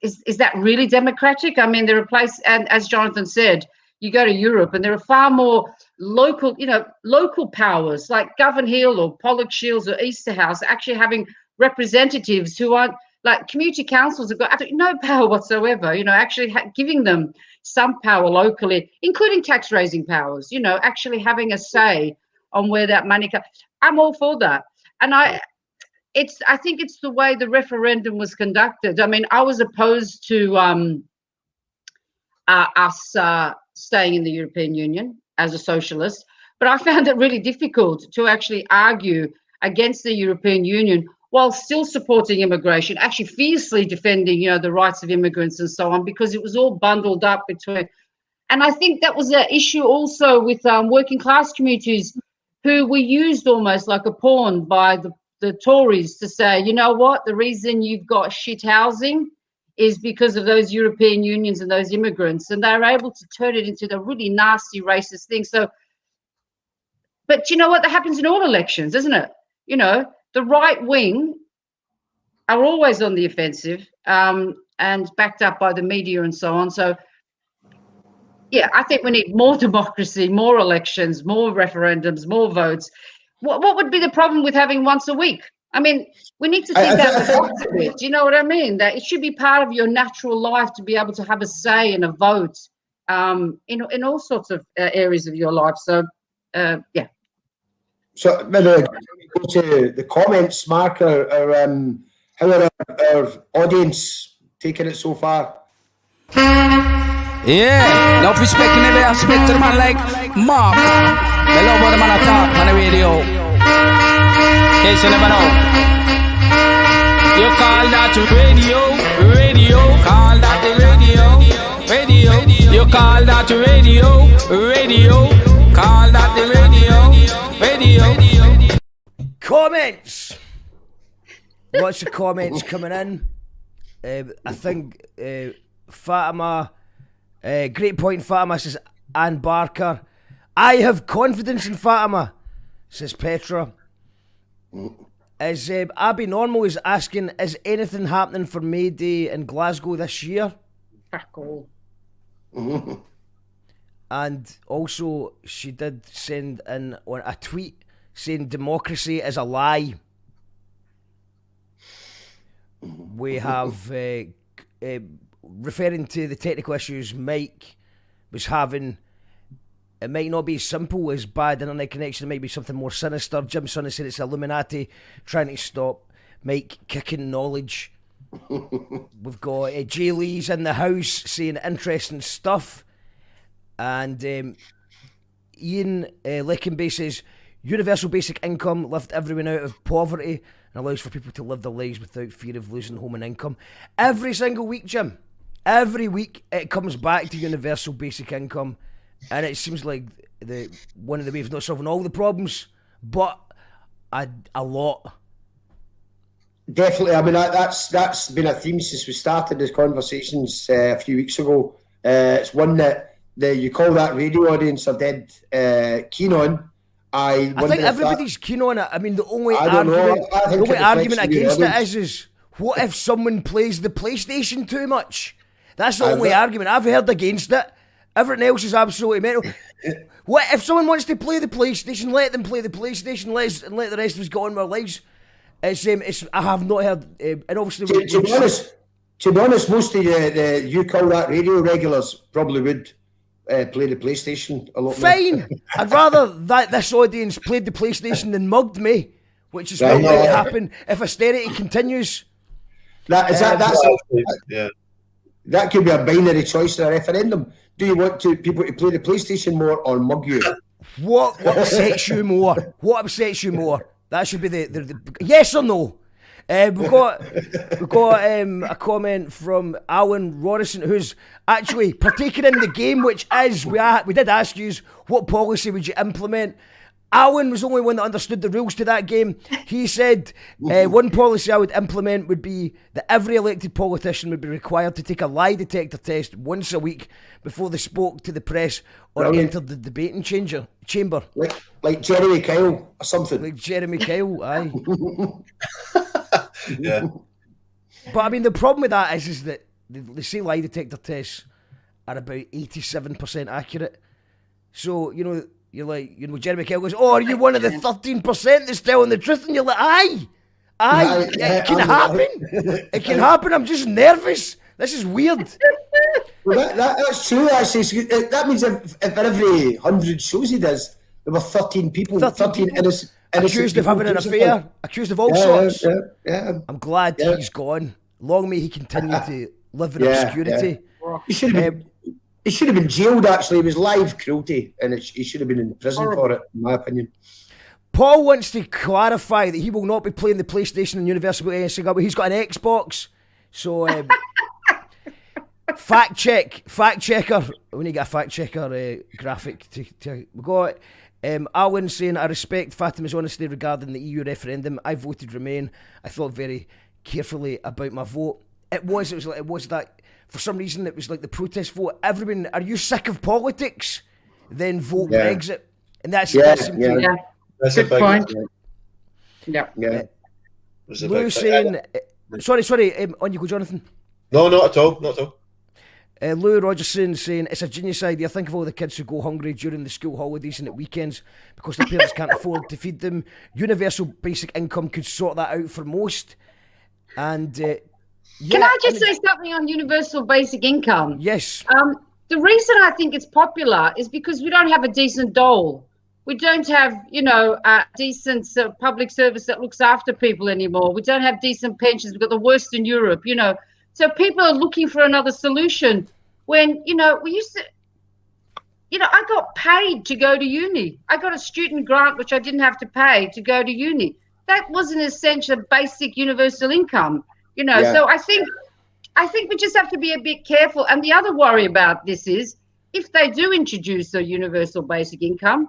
is that really democratic? I mean, there are places, and as Jonathan said, you go to Europe and there are far more local powers like Govan Hill or Pollock Shields or Easterhouse actually having representatives who aren't, like, community councils have got absolutely no power whatsoever, actually giving them some power locally, including tax raising powers, actually having a say on where that money comes. I'm all for that. And I think it's the way the referendum was conducted. I mean, I was opposed to us staying in the European Union as a socialist, but I found it really difficult to actually argue against the European Union while still supporting immigration, actually fiercely defending, the rights of immigrants and so on, because it was all bundled up between. And I think that was an issue also with working class communities who were used almost like a pawn by the Tories to say, you know what, the reason you've got shit housing is because of those European unions and those immigrants. And they're able to turn it into the really nasty racist thing. So, but you know what, that happens in all elections, isn't it? The right wing are always on the offensive and backed up by the media and so on. So, yeah, I think we need more democracy, more elections, more referendums, more votes. What would be the problem with having once a week? I mean, we need to think that a bit. Do you know what I mean? That it should be part of your natural life to be able to have a say and a vote in all sorts of areas of your life. So, yeah. So maybe go to the comments, Mark, how are our audience taking it so far? Yeah, enough respect in the respect to the man like Mark. They love what the man talk on the radio. In case you never know. You call that radio, call that the radio. You call that radio, call that the radio. Comments. Lots of comments coming in. I think Fatima Great point, Fatima, says Anne Barker. I have confidence in Fatima, says Petra. Is Abby Normal is asking, is anything happening for May Day in Glasgow this year? Fuck all. And also, she did send in a tweet saying democracy is a lie. We have, referring to the technical issues Mike was having, it might not be as simple as bad internet connection, it might be something more sinister. Jim Sonny said it's Illuminati trying to stop Mike kicking knowledge. We've got Jay Lee's in the house saying interesting stuff. And Ian Leckenby says, universal basic income lift everyone out of poverty and allows for people to live their lives without fear of losing home and income. Every single week, Jim, every week it comes back to universal basic income, and it seems like one of the ways not solving all the problems, but a lot. Definitely. I mean, that's been a theme since we started these conversations a few weeks ago. It's one that you call that radio audience are dead keen on. I think everybody's keen on it. I mean, the only argument against it is what if someone plays the PlayStation too much? That's the only argument I've heard against it. Everything else is absolutely mental. What if someone wants to play the PlayStation? Let them play the PlayStation. Let the rest of us go on with our lives. It's I have not heard, and obviously to be honest, most of the you call that radio regulars probably would play the PlayStation a lot more. Fine. I'd rather that this audience played the PlayStation than mugged me, which is not going to happen if austerity continues. That could be a binary choice in a referendum. Do you want people to play the PlayStation more or mug you? What upsets you more? What upsets you more? That should be the yes or no. We've got a comment from Alan Rodison, who's actually partaking in the game, which is we did ask you what policy would you implement. Alan was the only one that understood the rules to that game. He said one policy I would implement would be that every elected politician would be required to take a lie detector test once a week before they spoke to the press or entered the debating chamber. Like Jeremy Kyle or something. Like Jeremy Kyle, aye. Yeah. But I mean, the problem with that is that they say lie detector tests are about 87% accurate. So, you're like, Jeremy Kyle goes, oh, are you one of the 13% that's telling the truth? And you're like, aye, it can happen. It can happen. I'm just nervous. This is weird. Well, that's true, actually. So that means if every 100 shows he does, there were 13 people, 13 innocent accused of having an affair, accused of all sorts. Yeah. I'm glad he's gone. Long may he continue to live in obscurity. Yeah. He should have been jailed, actually. It was live cruelty, and he should have been in prison for it, in my opinion. Paul wants to clarify that he will not be playing the PlayStation in Universal Basic Income. He's got an Xbox. So, fact checker. We need to get a fact checker graphic. We got Alan saying, I respect Fatima's honesty regarding the EU referendum. I voted Remain. I thought very carefully about my vote. It was that. For some reason, it was like the protest vote. Everyone, are you sick of politics? Then vote Brexit. And that's That's good a big point. Yeah. Lou saying, sorry, on you go, Jonathan. No, not at all. Lou Rogerson saying, it's a genius idea. Think of all the kids who go hungry during the school holidays and at weekends because their parents can't afford to feed them. Universal basic income could sort that out for most. And can I just say something on universal basic income? Yes. The reason I think it's popular is because we don't have a decent dole. We don't have, a decent public service that looks after people anymore. We don't have decent pensions. We've got the worst in Europe, So people are looking for another solution when, we used to, I got paid to go to uni. I got a student grant, which I didn't have to pay to go to uni. That was an essential basic universal income. So I think we just have to be a bit careful. And the other worry about this is if they do introduce a universal basic income,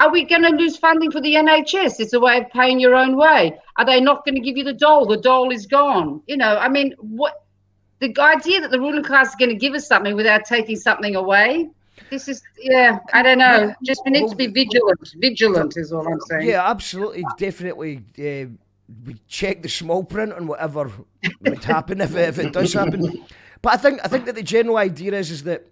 are we going to lose funding for the NHS? It's a way of paying your own way. Are they not going to give you the dole? The dole is gone. The the idea that the ruling class is going to give us something without taking something away. This is, I don't know. Just we need to be vigilant. Vigilant is all I'm saying. Yeah, absolutely, definitely. We check the small print on whatever would happen if it does happen. But I think that the general idea is that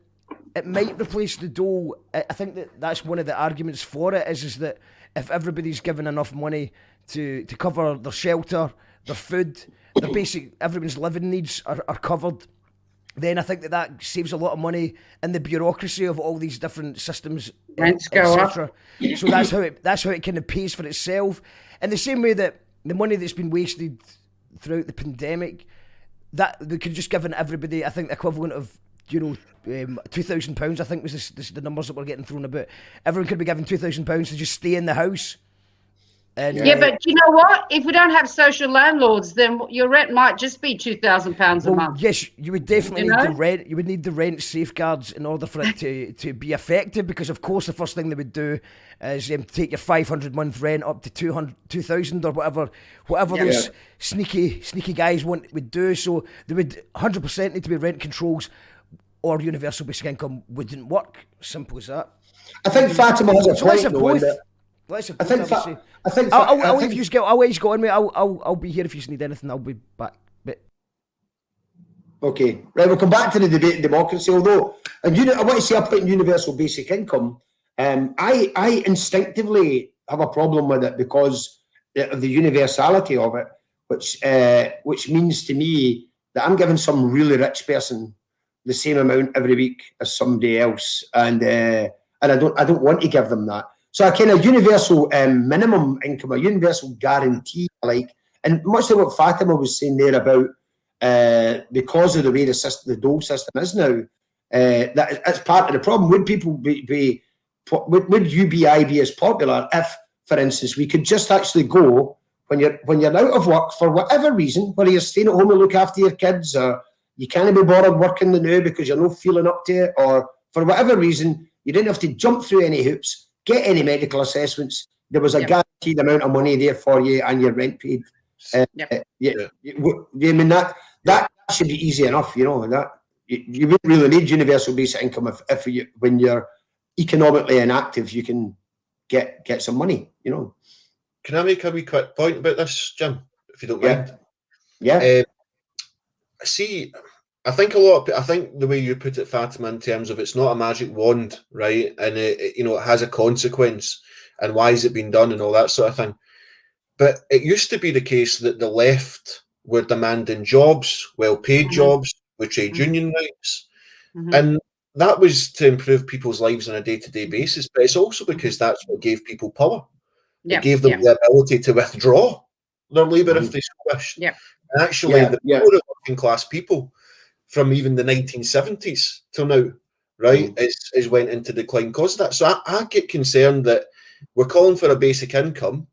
it might replace the dole. I think that's one of the arguments for it is that if everybody's given enough money to cover their shelter, their food, their basic, everyone's living needs are covered, then I think that saves a lot of money in the bureaucracy of all these different systems, rents go up. So that's how it kind of pays for itself. In the same way that the money that's been wasted throughout the pandemic, that they could just given everybody, I think, the equivalent of, £2,000, I think was the numbers that were getting thrown about. Everyone could be given £2,000 to just stay in the house. And, but you know what? If we don't have social landlords, then your rent might just be £2,000 a month. Yes, you would definitely need the rent. You would need the rent safeguards in order for it to be effective. Because of course, the first thing they would do is take your 500 month rent up to 2,000 or whatever those sneaky guys would do. So there would 100% need to be rent controls, or universal basic income wouldn't work. Simple as that. I think Fatima has a point though. I'll leave you go. I'll let you go on, mate. I'll be here if you need anything. I'll be back. Okay, right. We'll come back to the debate in democracy. Although, I want to say up in universal basic income. I instinctively have a problem with it because of the universality of it, which means to me that I'm giving some really rich person the same amount every week as somebody else, and I don't want to give them that. So a kind of universal minimum income, a universal guarantee, and much like what Fatima was saying there about because of the way the dole system is now, that's part of the problem. Would people would UBI be as popular if, for instance, we could just actually go when you're out of work for whatever reason, whether you're staying at home to look after your kids, or you can't be bothered working the now because you're not feeling up to it, or for whatever reason you didn't have to jump through any hoops, get any medical assessments. There was a guaranteed amount of money there for you, and your rent paid. I mean that should be easy enough, that you wouldn't really need universal basic income if when you're economically inactive, you can get some money, Can I make a wee quick point about this, Jim, if you don't mind? Yeah. See, I think the way you put it, Fatima, in terms of it's not a magic wand, right? And it has a consequence, and why is it being done and all that sort of thing. But it used to be the case that the left were demanding jobs, well-paid jobs, with trade union rights. And that was to improve people's lives on a day-to-day basis. But it's also because that's what gave people power. It gave them the ability to withdraw their labour if they so wished. And actually, the poor working class people from even the 1970s till now, right, is went into decline because of that. So I get concerned that we're calling for a basic income,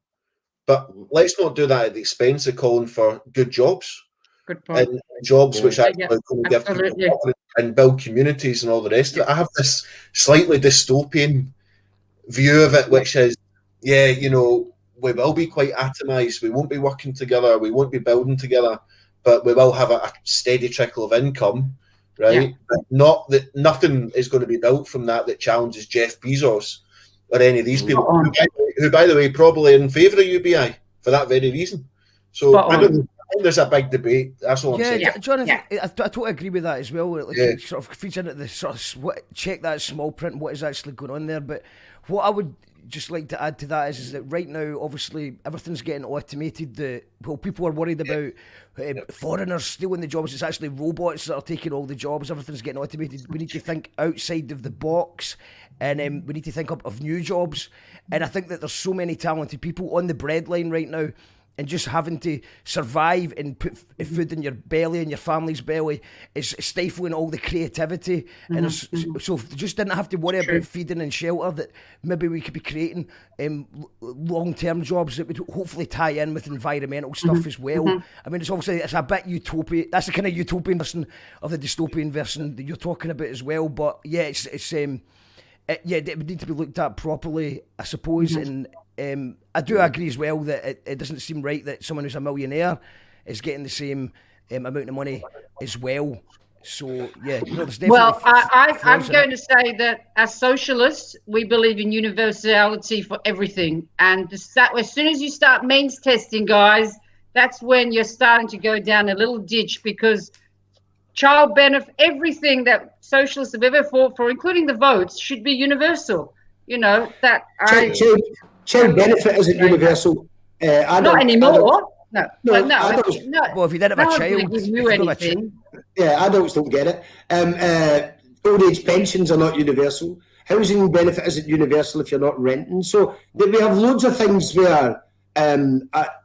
but let's not do that at the expense of calling for good jobs. Good point. And jobs which actually give people confidence and build communities and all the rest of it. I have this slightly dystopian view of it, which is, we will be quite atomised. We won't be working together. We won't be building together. But we will have a steady trickle of income, right? But not that nothing is going to be built from that challenges Jeff Bezos or any of these people, who, by the way, probably in favour of UBI for that very reason. So I think there's a big debate. That's all I'm saying. Jonathan, I totally agree with that as well. It sort of feeds into the check that small print, what is actually going on there. But what I would just like to add to that is that right now, obviously, everything's getting automated. People are worried about foreigners stealing the jobs. It's actually robots that are taking all the jobs. Everything's getting automated. We need to think outside of the box, and we need to think up of new jobs. And I think that there's so many talented people on the breadline right now, and just having to survive and put food in your belly and your family's belly is stifling all the creativity. And so just didn't have to worry about feeding and shelter, that maybe we could be creating long-term jobs that would hopefully tie in with environmental stuff as well. I mean, it's a bit utopia. That's the kind of utopian version of the dystopian version that you're talking about as well. But yeah, it would need to be looked at properly, I suppose. And I do agree as well that it doesn't seem right that someone who's a millionaire is getting the same amount of money as well. So yeah, you know, there's definitely Well, I'm flaws in going it. to say that as socialists, we believe in universality for everything. And as soon as you start means testing, guys, that's when you're starting to go down a little ditch, because child benefit, everything that socialists have ever fought for, including the votes, should be universal. You know, that child benefit isn't universal. not anymore. No. No, No. adults, Well, if you didn't have No a one's gonna child, give if you you've got a anything. yeah, adults don't get it. Old age pensions are not universal. Housing benefit isn't universal if you're not renting. So we have loads of things where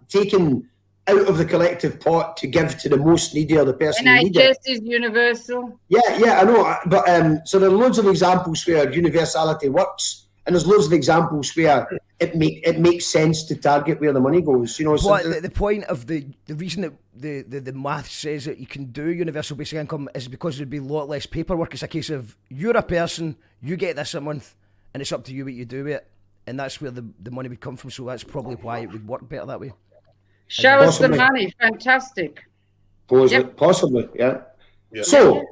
taken out of the collective pot to give to the most needy or the person who needs it. NHS is universal. Yeah, I know. But so there are loads of examples where universality works, and there's loads of examples where it makes sense to target where the money goes. You know, so but the point of the reason that the math says that you can do universal basic income is because there'd be a lot less paperwork. It's a case of you're a person, you get this a month, and it's up to you what you do with it, and that's where the money would come from. So that's probably why it would work better that way. Show us the Possibly. money. Fantastic. Possibly, yeah. So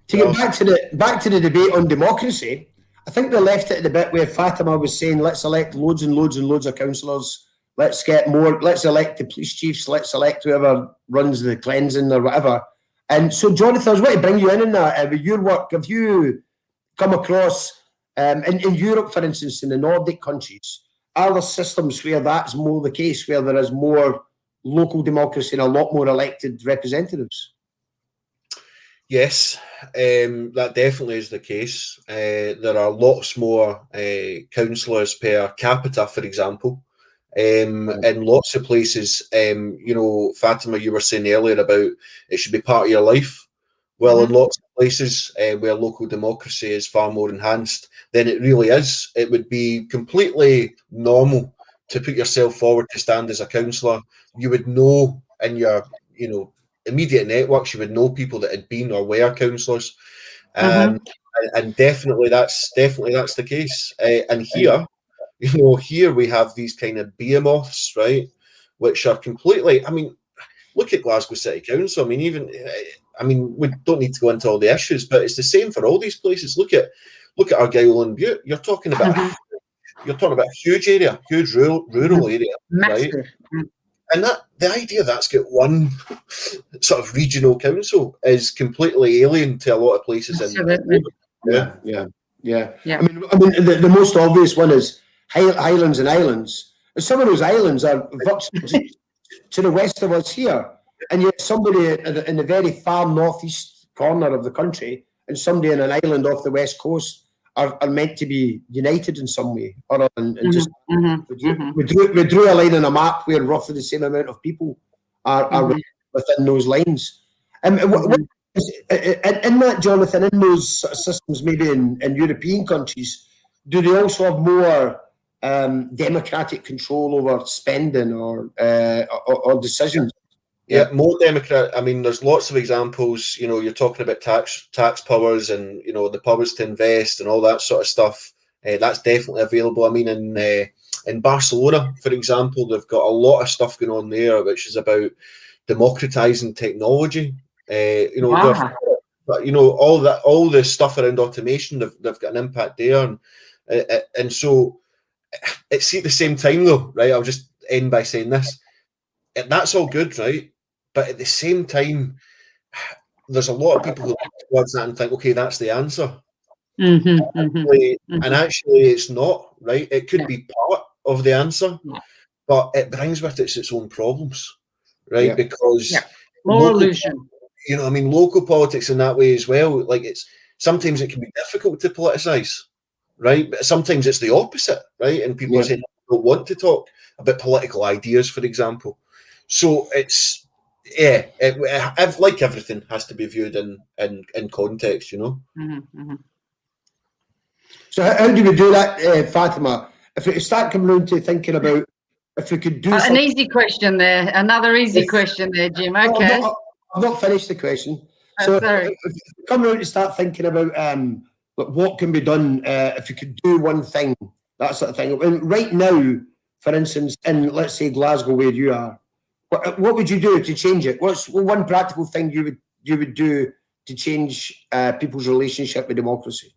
to get back to the debate on democracy, I think they left it at the bit where Fatima was saying, let's elect loads and loads and loads of councillors. Let's get more. Let's elect the police chiefs. Let's elect whoever runs the cleansing or whatever. And so, Jonathan, I was going to bring you in that with your work. Have you come across in Europe, for instance, in the Nordic countries, are there systems where that's more the case, where there is more local democracy and a lot more elected representatives? Yes, that definitely is the case. There are lots more councillors per capita, for example. In lots of places, you know, Fatima, you were saying earlier about it should be part of your life. Well, in lots of places where local democracy is far more enhanced than it really is, it would be completely normal to put yourself forward to stand as a councillor. You would know in your, you know, immediate networks, you would know people that had been or were councillors, and definitely that's the case. And here, you know, here we have these kind of behemoths, right, which are completely. I mean, look at Glasgow City Council. I mean, we don't need to go into all the issues, but it's the same for all these places. Look at Argyll and Bute. You're talking about a huge area, huge rural area, Massive. right? And the idea that's got one sort of regional council is completely alien to a lot of places. Absolutely. Yeah. I mean, the most obvious one is Highlands and Islands. And some of those islands are virtually to the west of us here, and yet somebody in the very far northeast corner of the country and somebody in an island off the west coast are meant to be united in some way. We drew a line on a map where roughly the same amount of people are within those lines. In that, Jonathan, in those sort of systems, maybe in European countries, do they also have more democratic control over spending or decisions? Yeah, more democrat. I mean, there's lots of examples. You know, you're talking about tax powers and, you know, the powers to invest and all that sort of stuff. That's definitely available. I mean, in Barcelona, for example, they've got a lot of stuff going on there, which is about democratizing technology. You know, but you know, all the stuff around automation, they've got an impact there, and so it's at the same time though, right? I'll just end by saying this. That's all good, right? But at the same time, there's a lot of people who look towards that and think, okay, that's the answer. And actually, it's not, right? It could be part of the answer, but it brings with it its own problems, right? Because more illusion. You know, I mean, local politics in that way as well. Like, sometimes it can be difficult to politicize, right? But sometimes it's the opposite, right? And people are saying they don't want to talk about political ideas, for example. So it's like everything has to be viewed in context, you know. So how do we do that, Fatima? If we start coming around to thinking about if we could do an easy question there, another easy question there, Jim. Okay, I've not finished the question. So if we come around to start thinking about what can be done if we could do one thing, that sort of thing. And right now, for instance, in let's say Glasgow, where you are, What would you do to change it? What's one practical thing you would do to change people's relationship with democracy?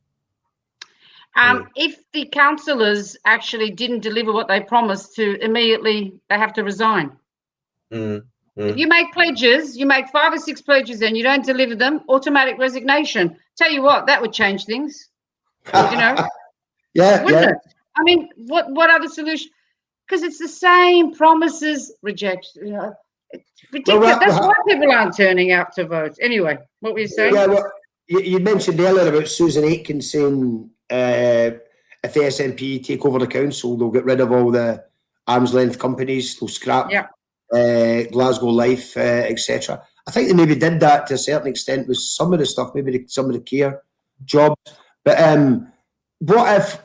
If the councillors actually didn't deliver what they promised to, immediately they have to resign. If you make pledges, you make 5 or 6 pledges and you don't deliver them, automatic resignation. Tell you what, that would change things. You know? Wouldn't it? I mean, what other solution? Because it's the same promises, rejection. You know, it's ridiculous. That's why people aren't turning out to vote. Anyway, what were you saying? Yeah, well, you mentioned earlier about Susan Aitken saying if the SNP take over the council, they'll get rid of all the arm's length companies, they'll scrap Glasgow Life, etc. I think they maybe did that to a certain extent with some of the stuff, maybe some of the care jobs. But what if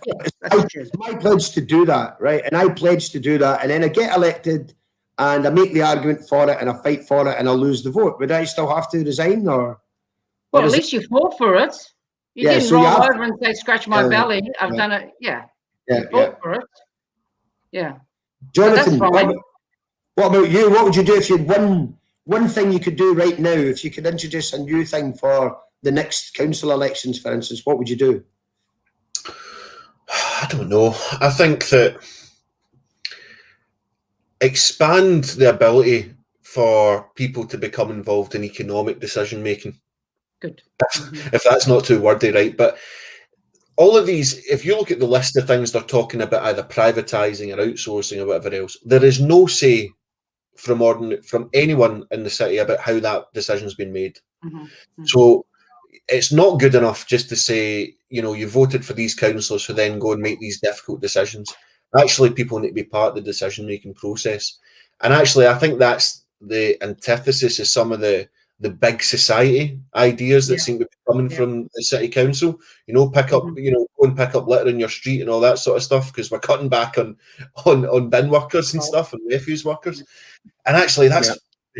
it's my pledge to do that, right? And I pledge to do that, and then I get elected and I make the argument for it and I fight for it and I lose the vote. Would I still have to resign, or? Well, at least you fought for it. You didn't roll over and say, scratch my belly. I've done it. Yeah. You fought for it. Yeah. Jonathan, what about you? What would you do if you had one thing you could do right now? If you could introduce a new thing for the next council elections, for instance, what would you do? I don't know. I think that expand the ability for people to become involved in economic decision making. Good. If that's not too wordy, right? But all of these, if you look at the list of things they're talking about, either privatising or outsourcing or whatever else, there is no say from anyone in the city about how that decision's been made. So it's not good enough just to say, you know, you voted for these councillors who then go and make these difficult decisions. Actually, people need to be part of the decision-making process. And actually, I think that's the antithesis of some of the big society ideas that seem to be coming from the city council. You know, go and pick up litter in your street and all that sort of stuff, because we're cutting back on bin workers and stuff and refuse workers. And actually, that's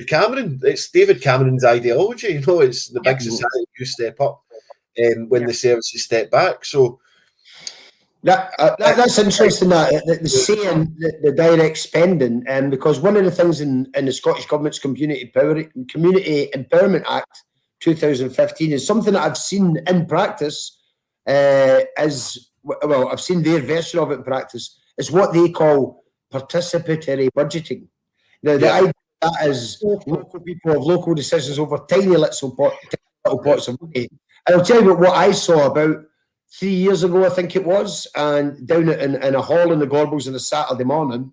Cameron. It's David Cameron's ideology. You know, it's the big society who step up when the services step back. So that's interesting. That the saying the direct spending, because one of the things in the Scottish Government's Community Empowerment Act 2015 is something that I've seen in practice. I've seen their version of it in practice. Is what they call participatory budgeting. Now, the idea that is local people have local decisions over tiny little pots of money. And I'll tell you what I saw about 3 years ago, I think it was, and down in a hall in the Gorbals on a Saturday morning,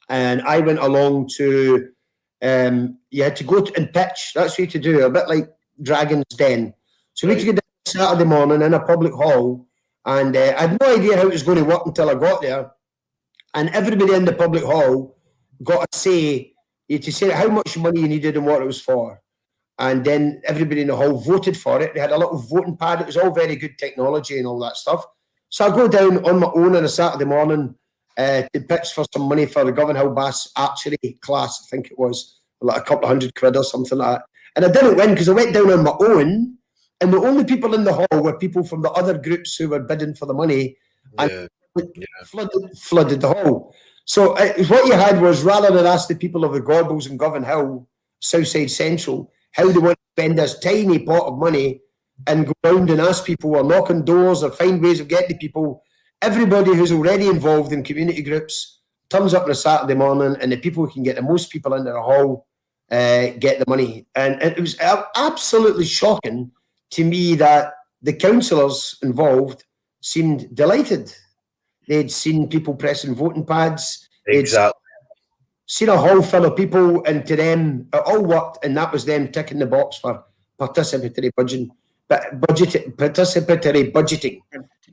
and I went along to, you had to go and pitch. That's what you had to do, a bit like Dragon's Den. So we had to get down Saturday morning in a public hall, and I had no idea how it was going to work until I got there. And everybody in the public hall got a say. You had to say how much money you needed and what it was for. And then everybody in the hall voted for it. They had a little voting pad. It was all very good technology and all that stuff. So I go down on my own on a Saturday morning to pitch for some money for the Govan Hill Bass archery class, I think it was, like a couple of £100 or something like that. And I didn't win because I went down on my own, and the only people in the hall were people from the other groups who were bidding for the money, and flooded the hall. So what you had was, rather than ask the people of the Gorbals and Govan Hill, Southside Central, how they want to spend this tiny pot of money and go round and ask people or knock on doors or find ways of getting to people, everybody who's already involved in community groups turns up on a Saturday morning, and the people who can get the most people into the hall get the money. And it was absolutely shocking to me that the councillors involved seemed delighted. They'd seen people pressing voting pads. Exactly. Seen a hall full of people, and to them it all worked, and that was them ticking the box for participatory budgeting. Participatory budgeting.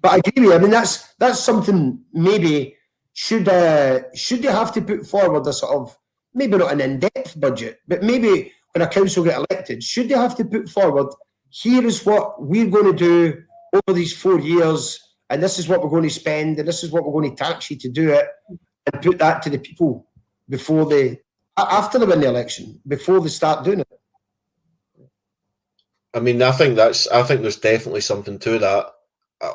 But I agree with you. I mean, that's something maybe should they have to put forward a sort of, maybe not an in-depth budget, but maybe when a council get elected, should they have to put forward, here is what we're going to do over these 4 years, and this is what we're going to spend, and this is what we're going to tax you to do it, and put that to the people before after they win the election, before they start doing it. I mean, I think there's definitely something to that.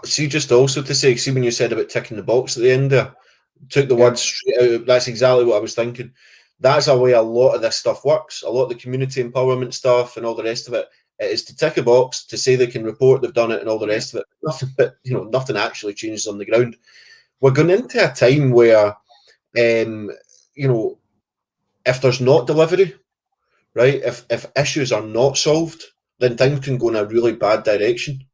See, just also to say, see when you said about ticking the box at the end there, took the words straight out. That's exactly what I was thinking. that's a way a lot of this stuff works. A lot of the community empowerment stuff and all the rest of it, it is to tick a box to say they can report they've done it and all the rest of it. Nothing, but nothing actually changes on the ground. We're going into a time where, if there's not delivery, right? If issues are not solved, then things can go in a really bad direction,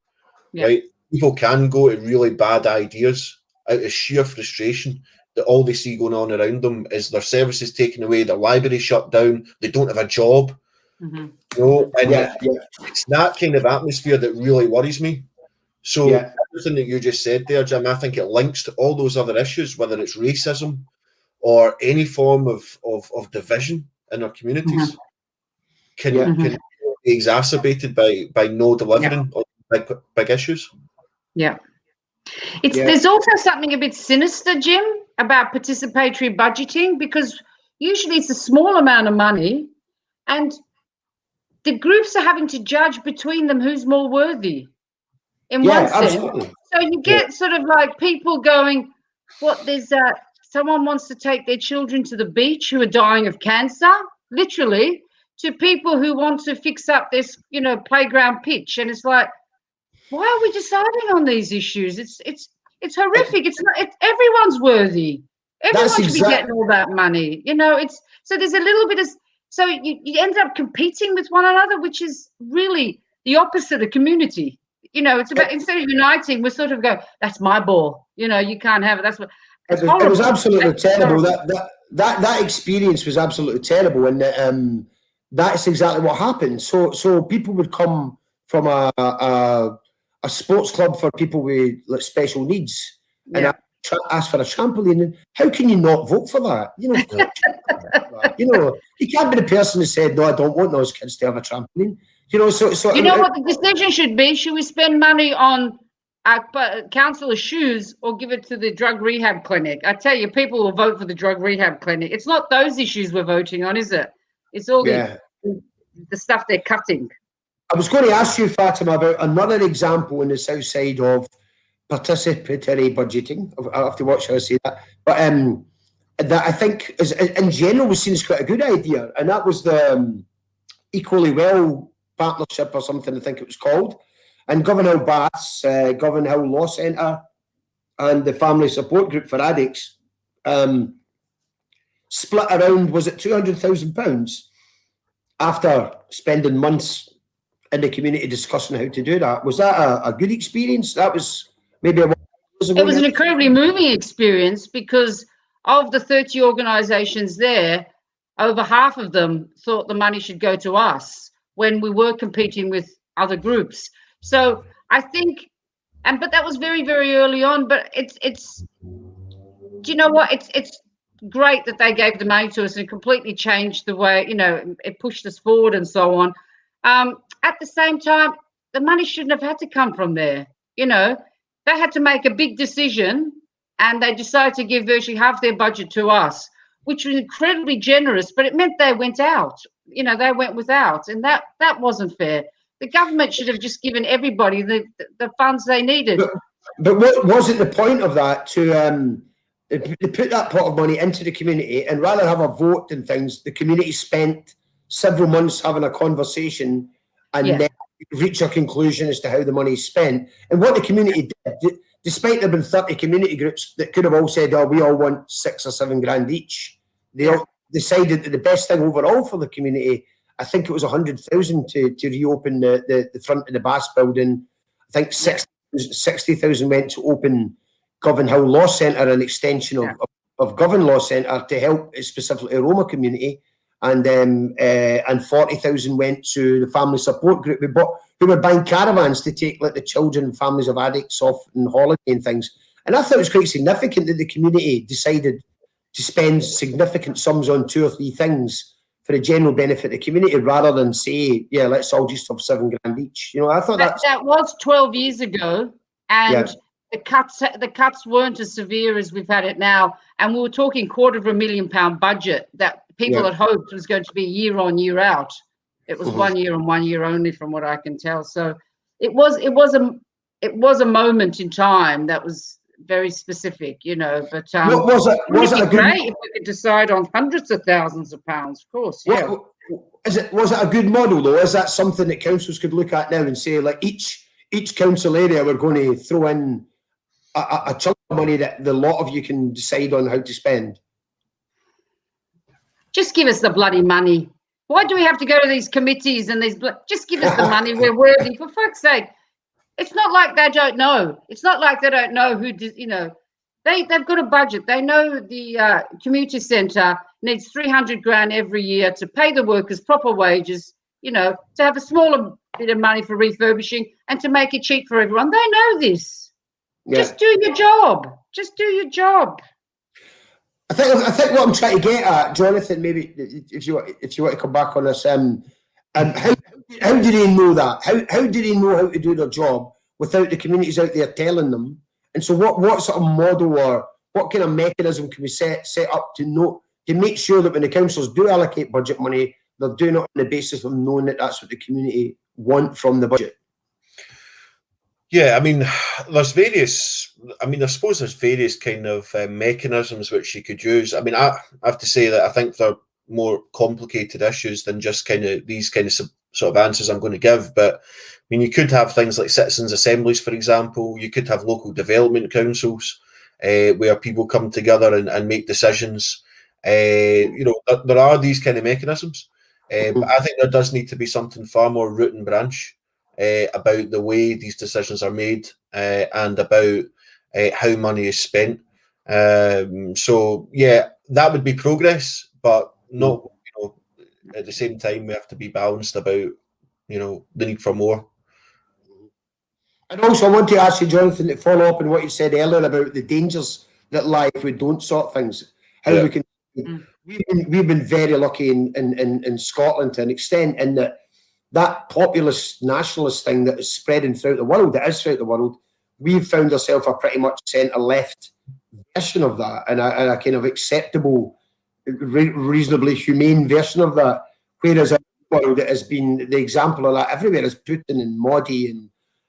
right? People can go to really bad ideas out of sheer frustration that all they see going on around them is their services taken away, their library shut down, they don't have a job. Mm-hmm. It's that kind of atmosphere that really worries me. So everything that you just said there, Jim, I think it links to all those other issues, whether it's racism or any form of division in our communities, can be exacerbated by no delivering on big issues. Yeah. There's also something a bit sinister, Jim, about participatory budgeting, because usually it's a small amount of money and the groups are having to judge between them who's more worthy in one sense. Absolutely. So you get sort of like people going, there's someone wants to take their children to the beach who are dying of cancer, literally, to people who want to fix up this, playground pitch. And it's like, why are we deciding on these issues? It's horrific. It's not. Everyone's worthy. Everyone should be getting all that money. So there's a little bit of. So you end up competing with one another, which is really the opposite of community. It's about, instead of uniting, we sort of go, that's my ball. You can't have it. That's what. It was absolutely terrible. That experience was absolutely terrible, and that's exactly what happened. So people would come from a sports club for people with special needs, and ask for a trampoline. And how can you not vote for that? You can't be the person who said, no, I don't want those kids to have a trampoline. So what the decision should be? Should we spend money on councillor shoes or give it to the drug rehab clinic? I tell you, people will vote for the drug rehab clinic. It's not those issues we're voting on, is it? It's all the stuff they're cutting. I was going to ask you, Fatima, about another example in the south side of participatory budgeting. I'll have to watch how I say that. But that I think is, in general, was seen as quite a good idea. And that was the Equally Well Partnership or something, I think it was called. And Govanhill Baths, Govanhill Law Centre and the Family Support Group for Addicts split around, was it £200,000 after spending months in the community discussing how to do that. Was that a good experience? That was maybe it was an incredibly moving experience, because of the 30 organisations there, over half of them thought the money should go to us when we were competing with other groups. So I think, but that was very, very early on. But it's do you know what? It's great that they gave the money to us and completely changed the way, it pushed us forward and so on. At the same time, the money shouldn't have had to come from there. They had to make a big decision, and they decided to give virtually half their budget to us, which was incredibly generous, but it meant they went out. They went without, and that wasn't fair. The government should have just given everybody the funds they needed. But what wasn't the point of that to put that pot of money into the community, and rather have a vote and things, the community spent several months having a conversation and then reach a conclusion as to how the money is spent. And what the community did, despite there being 30 community groups that could have all said, we all want $6 or $7 grand each, they all decided that the best thing overall for the community, I think it was 100,000 to reopen the front of the Baths building. I think 60,000 went to open Govanhill Law Centre, an extension of Govan Law Centre, to help specifically the Roma community. And 40,000 went to the Family Support Group, who were buying caravans to take the children and families of addicts off on holiday and things. And I thought it was quite significant that the community decided to spend significant sums on 2 or 3 things for the general benefit of the community, rather than say, let's all just have $7 grand each. I thought that was 12 years ago, and the cuts weren't as severe as we've had it now. And we were talking £250,000 budget that people had hoped was going to be year on, year out. It was 1 year and 1 year only, from what I can tell. So it was a moment in time that was very specific, you know. But was it a good? Great if we could decide on hundreds of thousands of pounds, of course. Yeah. Was it a good model though? Is that something that councils could look at now and say, like, each council area we're going to throw in a chunk of money that the lot of you can decide on how to spend? Just give us the bloody money. Why do we have to go to these committees and these? Just give us the money. We're worthy, for fuck's sake. It's not like they don't know. It's not like they don't know who, you know. They've got a budget. They know the community centre needs 300 grand every year to pay the workers proper wages, you know, to have a smaller bit of money for refurbishing and to make it cheap for everyone. They know this. Yeah. Just do your job. Just do your job. I think what I'm trying to get at, Jonathan, maybe if you want to come back on this, how do they know that? How do they know how to do their job without the communities out there telling them? And so what sort of model or what kind of mechanism can we set up to make sure that when the councils do allocate budget money, they're doing it on the basis of knowing that that's what the community want from the budget? Yeah, I mean, I suppose there's various kind of mechanisms which you could use. I mean, I have to say that I think they're more complicated issues than just kind of these kind of sort of answers I'm going to give. But I mean, you could have things like citizens' assemblies, for example. You could have local development councils where people come together and make decisions. You know, there are these kind of mechanisms. But I think there does need to be something far more root and branch about the way these decisions are made and about how money is spent. So, yeah, that would be progress, but not, you know, at the same time, we have to be balanced about, you know, the need for more. And also, I want to ask you, Jonathan, to follow up on what you said earlier about the dangers that lie if we don't sort things. How we can. We've been very lucky in Scotland to an extent, in that populist nationalist thing that is spreading throughout the world, we've found ourselves a pretty much centre-left version of that, and a kind of acceptable, reasonably humane version of that. Whereas in the world, it has been the example of that everywhere is Putin and Modi and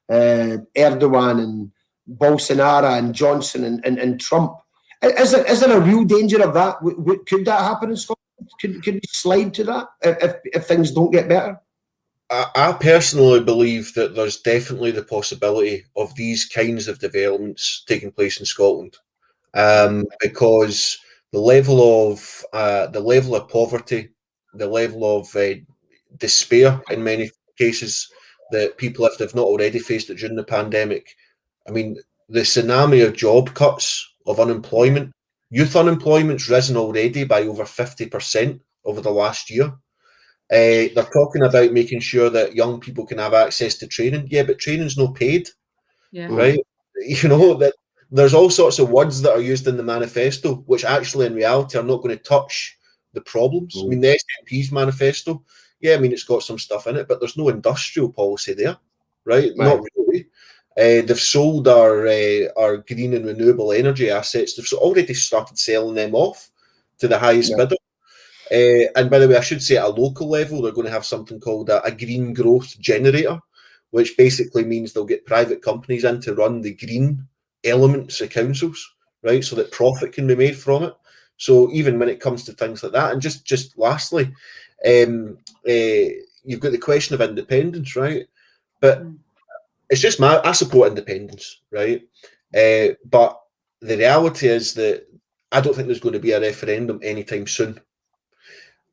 Erdogan and Bolsonaro and Johnson and Trump. Is there a real danger of that? Could that happen in Scotland? Could we slide to that if things don't get better? I personally believe that there's definitely the possibility of these kinds of developments taking place in Scotland, because the level of poverty, the level of despair in many cases that people, if they've not already faced it during the pandemic. I mean, the tsunami of job cuts, of unemployment, youth unemployment's risen already by over 50% over the last year. They're talking about making sure that young people can have access to training. Yeah, but training's not paid, right? You know, that there's all sorts of words that are used in the manifesto, which actually in reality are not going to touch the problems. I mean, the SNP's manifesto, yeah, I mean, it's got some stuff in it, but there's no industrial policy there, right? Not really. They've sold our green and renewable energy assets. They've already started selling them off to the highest bidder. And by the way, I should say at a local level, they're going to have something called a green growth generator, which basically means they'll get private companies in to run the green elements of councils, right? So that profit can be made from it. So even when it comes to things like that, and just lastly, you've got the question of independence, right? But it's just I support independence, right? But the reality is that I don't think there's going to be a referendum anytime soon.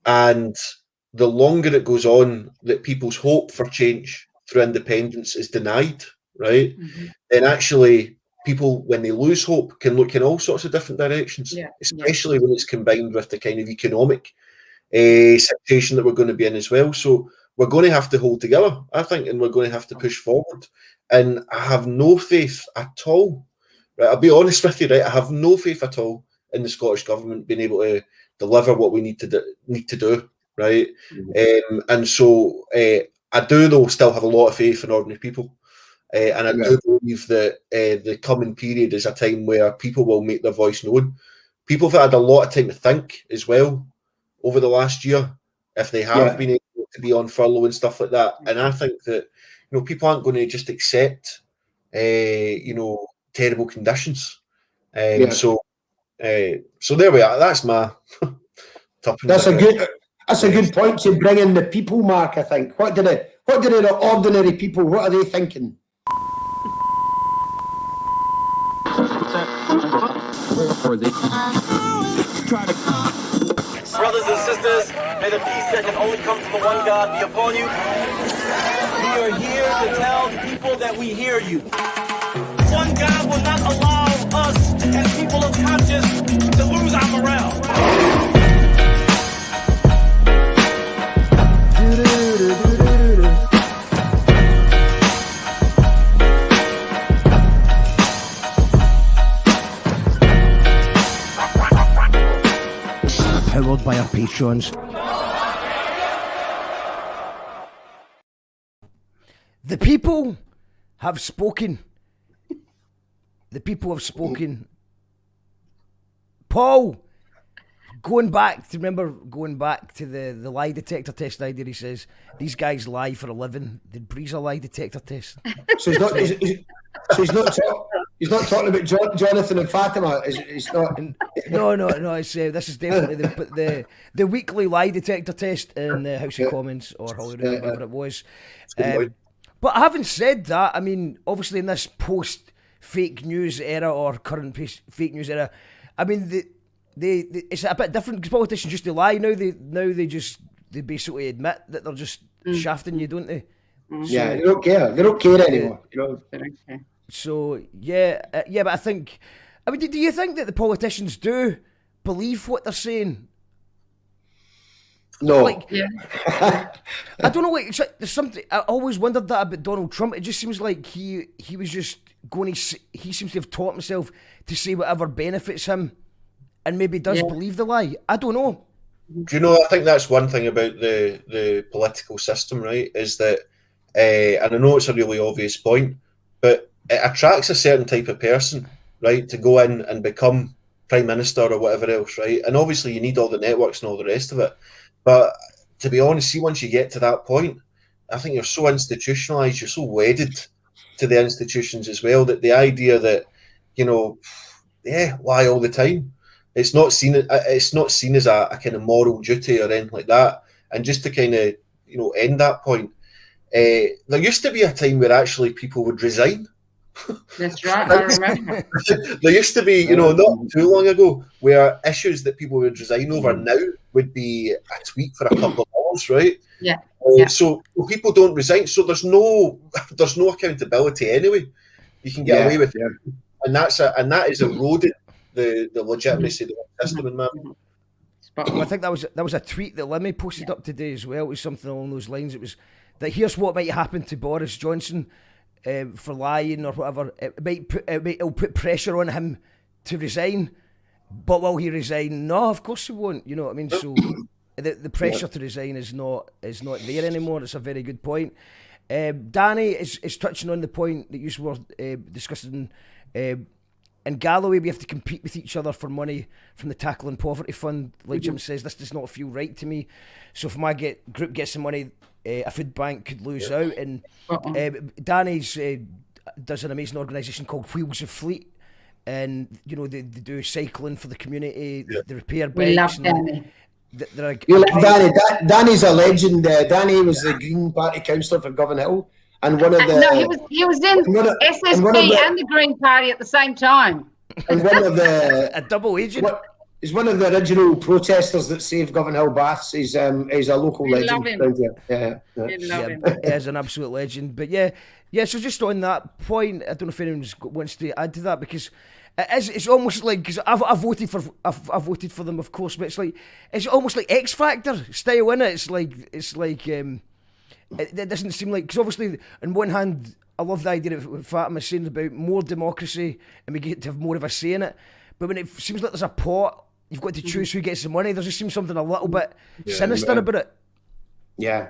And the longer it goes on that people's hope for change through independence is denied, right? Then actually people, when they lose hope, can look in all sorts of different directions, especially when it's combined with the kind of economic situation that we're going to be in as well. So we're going to have to hold together, I think, and we're going to have to push forward. And I have no faith at all, right? I'll be honest with you, right? I have no faith at all in the Scottish Government being able to deliver what we need to do, right? And so I do, though, still have a lot of faith in ordinary people. And I do believe that the coming period is a time where people will make their voice known. People have had a lot of time to think as well over the last year, if they have been able to be on furlough and stuff like that. And I think that, you know, people aren't going to just accept, you know, terrible conditions. So there we are. That's my. That's a good point to bring in the people, Mark. I think. What do the ordinary people? What are they thinking? Brothers and sisters, may the peace that can only come from the one God be upon you. We are here to tell the people that we hear you. One God will not allow us as people of conscience to lose our morale. Powered by our patrons. The people have spoken. The people have spoken. Paul, going back to the lie detector test idea, he says these guys lie for a living. Did Breeze a lie detector test? So he's not talking about Jonathan and Fatima. It's not. No. It's this is definitely the weekly lie detector test in the House of Commons or Holyrood, whatever it was. But having said that, I mean, obviously in this post-fake news era or current fake news era, I mean, it's a bit different because politicians used to lie. Now they basically admit that they're just shafting you, don't they? Yeah, they don't care. They don't care anymore. So but I think, do you think that the politicians do believe what they're saying? No. I don't know. There's something. I always wondered that about Donald Trump. It just seems like he was just going to. He seems to have taught himself to say whatever benefits him, and maybe does believe the lie. I don't know. Do you know? I think that's one thing about the political system, right? Is that, and I know it's a really obvious point, but it attracts a certain type of person, right, to go in and become prime minister or whatever else, right? And obviously you need all the networks and all the rest of it. But to be honest, see, once you get to that point, I think you're so institutionalized, you're so wedded to the institutions as well, that the idea that, lie all the time, it's not seen as a kind of moral duty or anything like that. And just to kind of, end that point, there used to be a time where actually people would resign. That's right, I remember. There used to be, not too long ago, where issues that people would resign over now would be a tweet for a couple of hours, right? Yeah. So people don't resign, so there's no accountability anyway. You can get away with it, and that is eroded the legitimacy of the system in my opinion. I think that was a tweet that Lemmy posted up today as well. It was something along those lines. It was that here's what might happen to Boris Johnson for lying or whatever. It'll put pressure on him to resign. But will he resign? No, of course he won't. You know what I mean? So the pressure to resign is not there anymore. It's a very good point. Danny is touching on the point that you were discussing. In Galloway, we have to compete with each other for money from the Tackling Poverty Fund. Like Jim says, this does not feel right to me. So if my group gets some money, a food bank could lose out. And Danny's does an amazing organisation called Wheels of Fleet. And, they do cycling for the community, they repair bikes. We love Danny. You love Danny. Danny's a legend. Danny was the Green Party councillor for Govan Hill. And one of the he was in SSP and the Green Party at the same time. And one of the a double agent. He's one of the original protesters that saved Govan Hill Baths. He's a local legend. Love him. Yeah. He is an absolute legend. But yeah. So just on that point, I don't know if anyone wants to add to that, because it's almost like, because I've voted for them, of course, but it's almost like X Factor style, innit? It's like. It doesn't seem like, because obviously on one hand I love the idea of what Fatima's saying about more democracy and we get to have more of a say in it, but when it seems like there's a pot, you've got to choose who gets the money. There just seems something a little bit sinister about it. Yeah.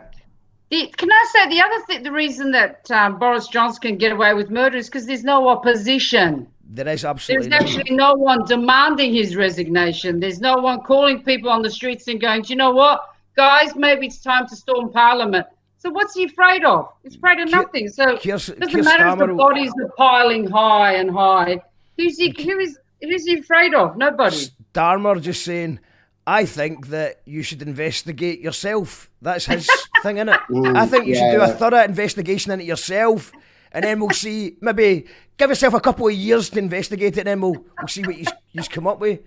Can I say the reason that Boris Johnson can get away with murder is because there's no opposition. There is absolutely. There's actually no one demanding his resignation. There's no one calling people on the streets and going, do you know what, guys, maybe it's time to storm Parliament. So what's he afraid of? He's afraid of nothing. So it doesn't matter if the bodies are piling high and high. Who is Who's he afraid of? Nobody. Starmer just saying, I think that you should investigate yourself. That's his thing, innit? I think you should do a thorough investigation into yourself, and then we'll see. Maybe give yourself a couple of years to investigate it, and then we'll see what you come up with.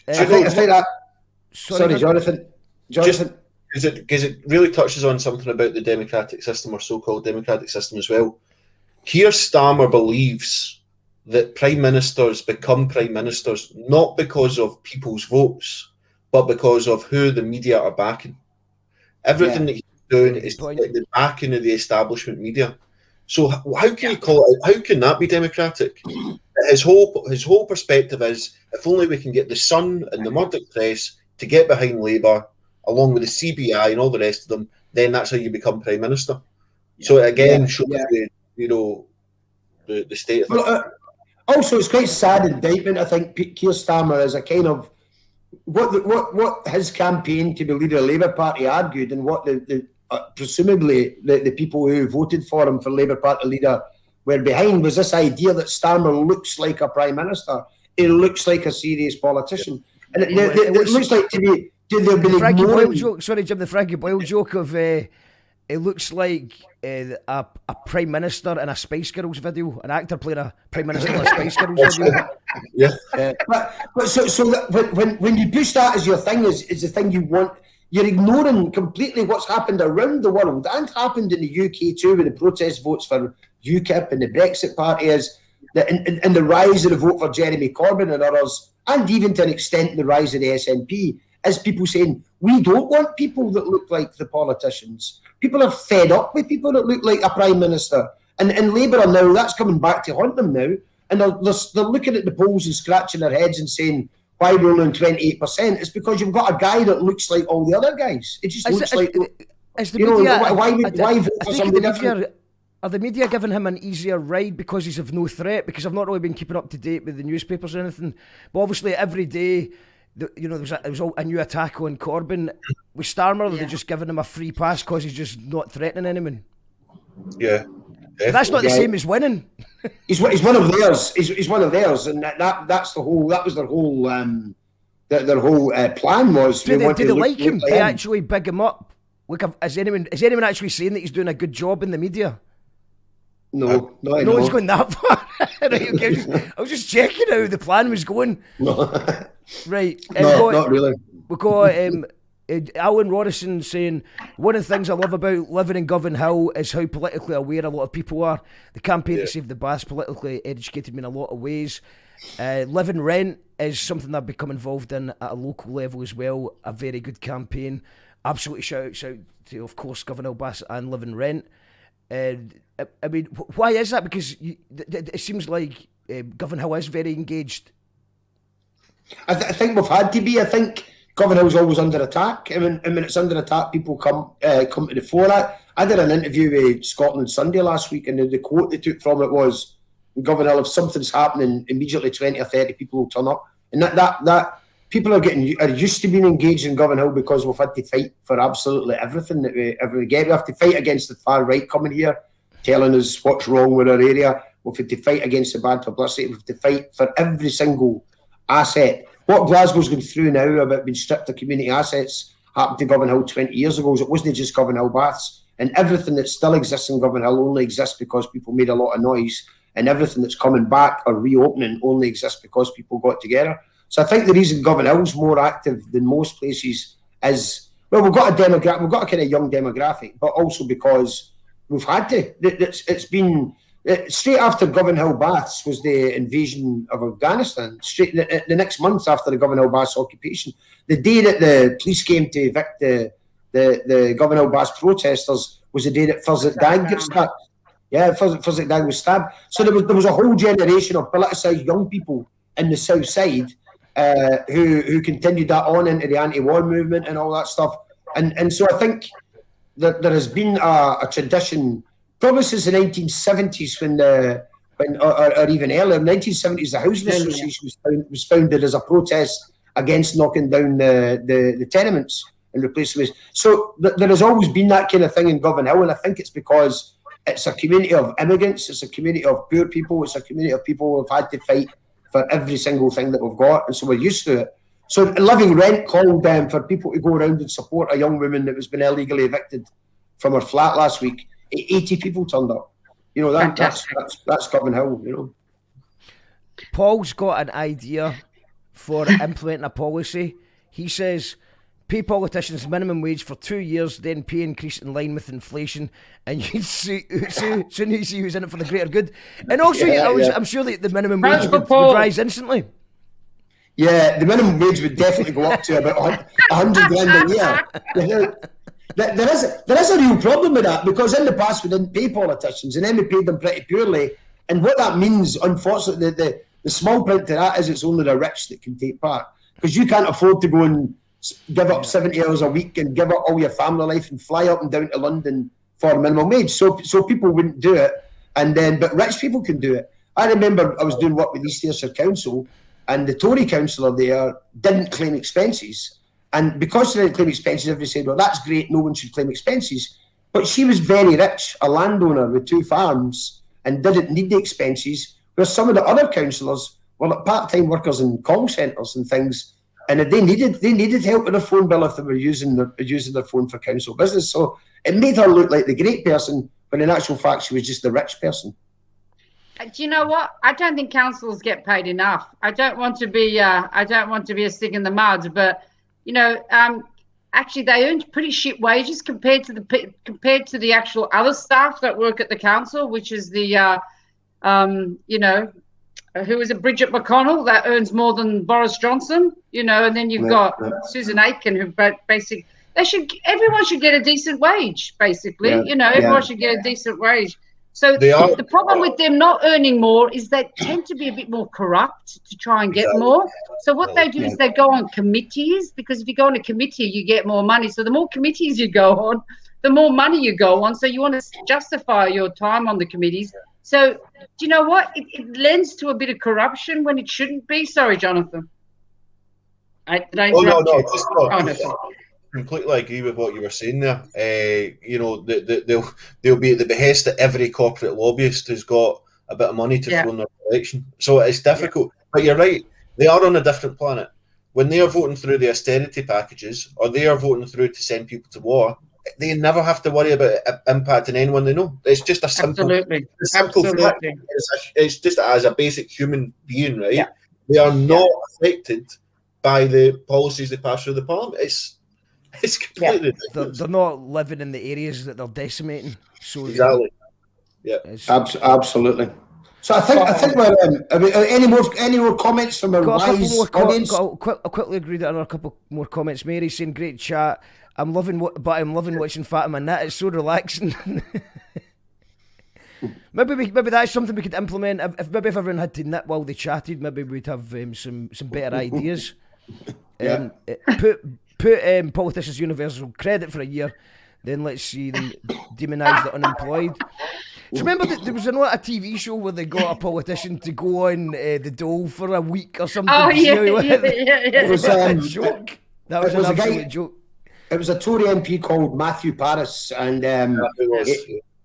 I think that. Sorry, Jonathan. Because it really touches on something about the democratic system, or so-called democratic system as well. Keir Starmer believes that prime ministers become prime ministers not because of people's votes, but because of who the media are backing. Everything that he's doing is to get the backing of the establishment media. So how can you call it? How can that be democratic? His whole perspective is, if only we can get the Sun and the Murdoch press to get behind Labour, along with the CBI and all the rest of them, then that's how you become prime minister. So again, shows the state of things. Also, it's quite a sad indictment. I think Keir Starmer is a kind of what his campaign to be leader of the Labour Party argued, and what presumably the people who voted for him for Labour Party leader were behind, was this idea that Starmer looks like a prime minister. He looks like a serious politician, and it looks like to me. The Frankie Boyle joke. Sorry, Jim. The Frankie Boyle joke of it looks like a prime minister in a Spice Girls video, an actor playing a prime minister in a Spice Girls video. But when you push that as your thing, is the thing you want, you're ignoring completely what's happened around the world and happened in the UK too, with the protest votes for UKIP and the Brexit Party, is and the rise of the vote for Jeremy Corbyn and others, and even to an extent the rise of the SNP. As people saying, we don't want people that look like the politicians. People are fed up with people that look like a prime minister. And Labour are now, that's coming back to haunt them now. And they're looking at the polls and scratching their heads and saying, why we're only 28%? It's because you've got a guy that looks like all the other guys. It just looks like... Why vote for somebody different? Are the media giving him an easier ride because he's of no threat? Because I've not really been keeping up to date with the newspapers or anything. But obviously every day... there was a new attack on Corbyn. With Starmer, they're just giving him a free pass because he's just not threatening anyone. Yeah, but that's not the same as winning. He's one of theirs. He's one of theirs, and that's the whole. That was their whole. Their whole plan was. Do they like him? They actually big him up. Look, is anyone actually saying that he's doing a good job in the media? No one's going that far. I was just checking how the plan was going. No. Right. Not really. We've got Alan Roddison saying, one of the things I love about living in Govan Hill is how politically aware a lot of people are. The campaign to save the Baths politically educated me in a lot of ways. Live and Rent is something I've become involved in at a local level as well. A very good campaign. Absolutely shout out to, of course, Govan Hill Baths and Live and Rent. I mean, why is that? Because it seems like Govan Hill is very engaged. I think we've had to be. I think Govan Hill's always under attack. I mean, when it's under attack, people come to the fore. I did an interview with Scotland Sunday last week, and the quote they took from it was, Govan Hill, if something's happening, immediately 20 or 30 people will turn up. And that people are used to being engaged in Govan Hill because we've had to fight for absolutely everything that we ever get. We have to fight against the far right coming here, telling us what's wrong with our area. We've had to fight against the bad publicity. We've had to fight for every single asset. What Glasgow's going through now about being stripped of community assets happened to Govan Hill 20 years ago. It wasn't just Govan Hill Baths. And everything that still exists in Govan Hill only exists because people made a lot of noise. And everything that's coming back or reopening only exists because people got together. So I think the reason Govan Hill's more active than most places is, well, we've got a kind of young demographic, but also because we've had to. It's been straight after Govan Hill Baths was the invasion of Afghanistan. Straight the next month after the Govan Hill Baths occupation, the day that the police came to evict the Govan Hill Baths protesters was the day that Farzad Dag got stabbed. Yeah, Farzad Dag was stabbed. So there was a whole generation of politicised young people in the south side who continued that on into the anti-war movement and all that stuff. And so I think that there has been a tradition, probably since the 1970s or even earlier, in the 1970s, the Housing Association was founded as a protest against knocking down the tenements and replacing them. So there has always been that kind of thing in Govan Hill, and I think it's because it's a community of immigrants, it's a community of poor people, it's a community of people who have had to fight for every single thing that we've got, and so we're used to it. So Living Rent called for people to go around and support a young woman that was been illegally evicted from her flat last week. 80 people turned up. You know, that's Govan Hill, you know. Paul's got an idea for implementing a policy. He says, pay politicians minimum wage for 2 years, then pay increase in line with inflation, and you soon you see who's in it for the greater good. And also, I'm sure the minimum wage would rise instantly. Yeah, the minimum wage would definitely go up to about 100 grand a year. There is a real problem with that, because in the past we didn't pay politicians, and then we paid them pretty poorly. And what that means, unfortunately, the small print to that is it's only the rich that can take part, because you can't afford to go and give up 70 hours a week and give up all your family life and fly up and down to London for minimum wage. So people wouldn't do it, but rich people can do it. I remember I was doing work with East Ayrshire Council, and the Tory councillor there didn't claim expenses. And because she didn't claim expenses, everybody said, well, that's great, no one should claim expenses. But she was very rich, a landowner with 2 farms, and didn't need the expenses, whereas some of the other councillors were like part-time workers in call centres and things, and they needed help with their phone bill if they were using their phone for council business. So it made her look like the great person, but in actual fact, she was just the rich person. Do you know what? I don't think councillors get paid enough. I don't want to be a stick in the mud, but you know, actually they earn pretty shit wages compared to the actual other staff that work at the council, which is the you know, who is it, Bridget McConnell, that earns more than Boris Johnson, you know, and then you've got Susan Aitken, who basically everyone should get a decent wage, basically, you know, everyone should get a decent wage. So the problem with them not earning more is they tend to be a bit more corrupt to try and get more. So what they do is they go on committees, because if you go on a committee, you get more money. So the more committees you go on, the more money you go on. So you want to justify your time on the committees. So do you know what? It lends to a bit of corruption when it shouldn't be. Sorry, Jonathan. Completely agree with what you were saying there. You know, they'll be at the behest of every corporate lobbyist who's got a bit of money to throw in their election. So it's difficult. But you're right, they are on a different planet. When they are voting through the austerity packages, or they are voting through to send people to war, they never have to worry about impacting anyone they know. It's just a simple, simple fact. It's just as a basic human being, right? Yeah. They are not affected by the policies they pass through the parliament. It's completely they're not living in the areas that they're decimating. So exactly. Yeah. Absolutely. So I think we're any more comments from our wise audience? I'll quickly agree that on a couple more comments. Mary saying great chat. I'm loving watching Fatima knit. It's so relaxing. maybe that's something we could implement. If everyone had to knit while they chatted, maybe we'd have some better ideas. Put politicians universal credit for a year, then let's see them demonise the unemployed. Do you remember that there was a TV show where they got a politician to go on the dole for a week or something? Oh, yeah. It was a joke. That was an absolute joke. It was a Tory MP called Matthew Parris, and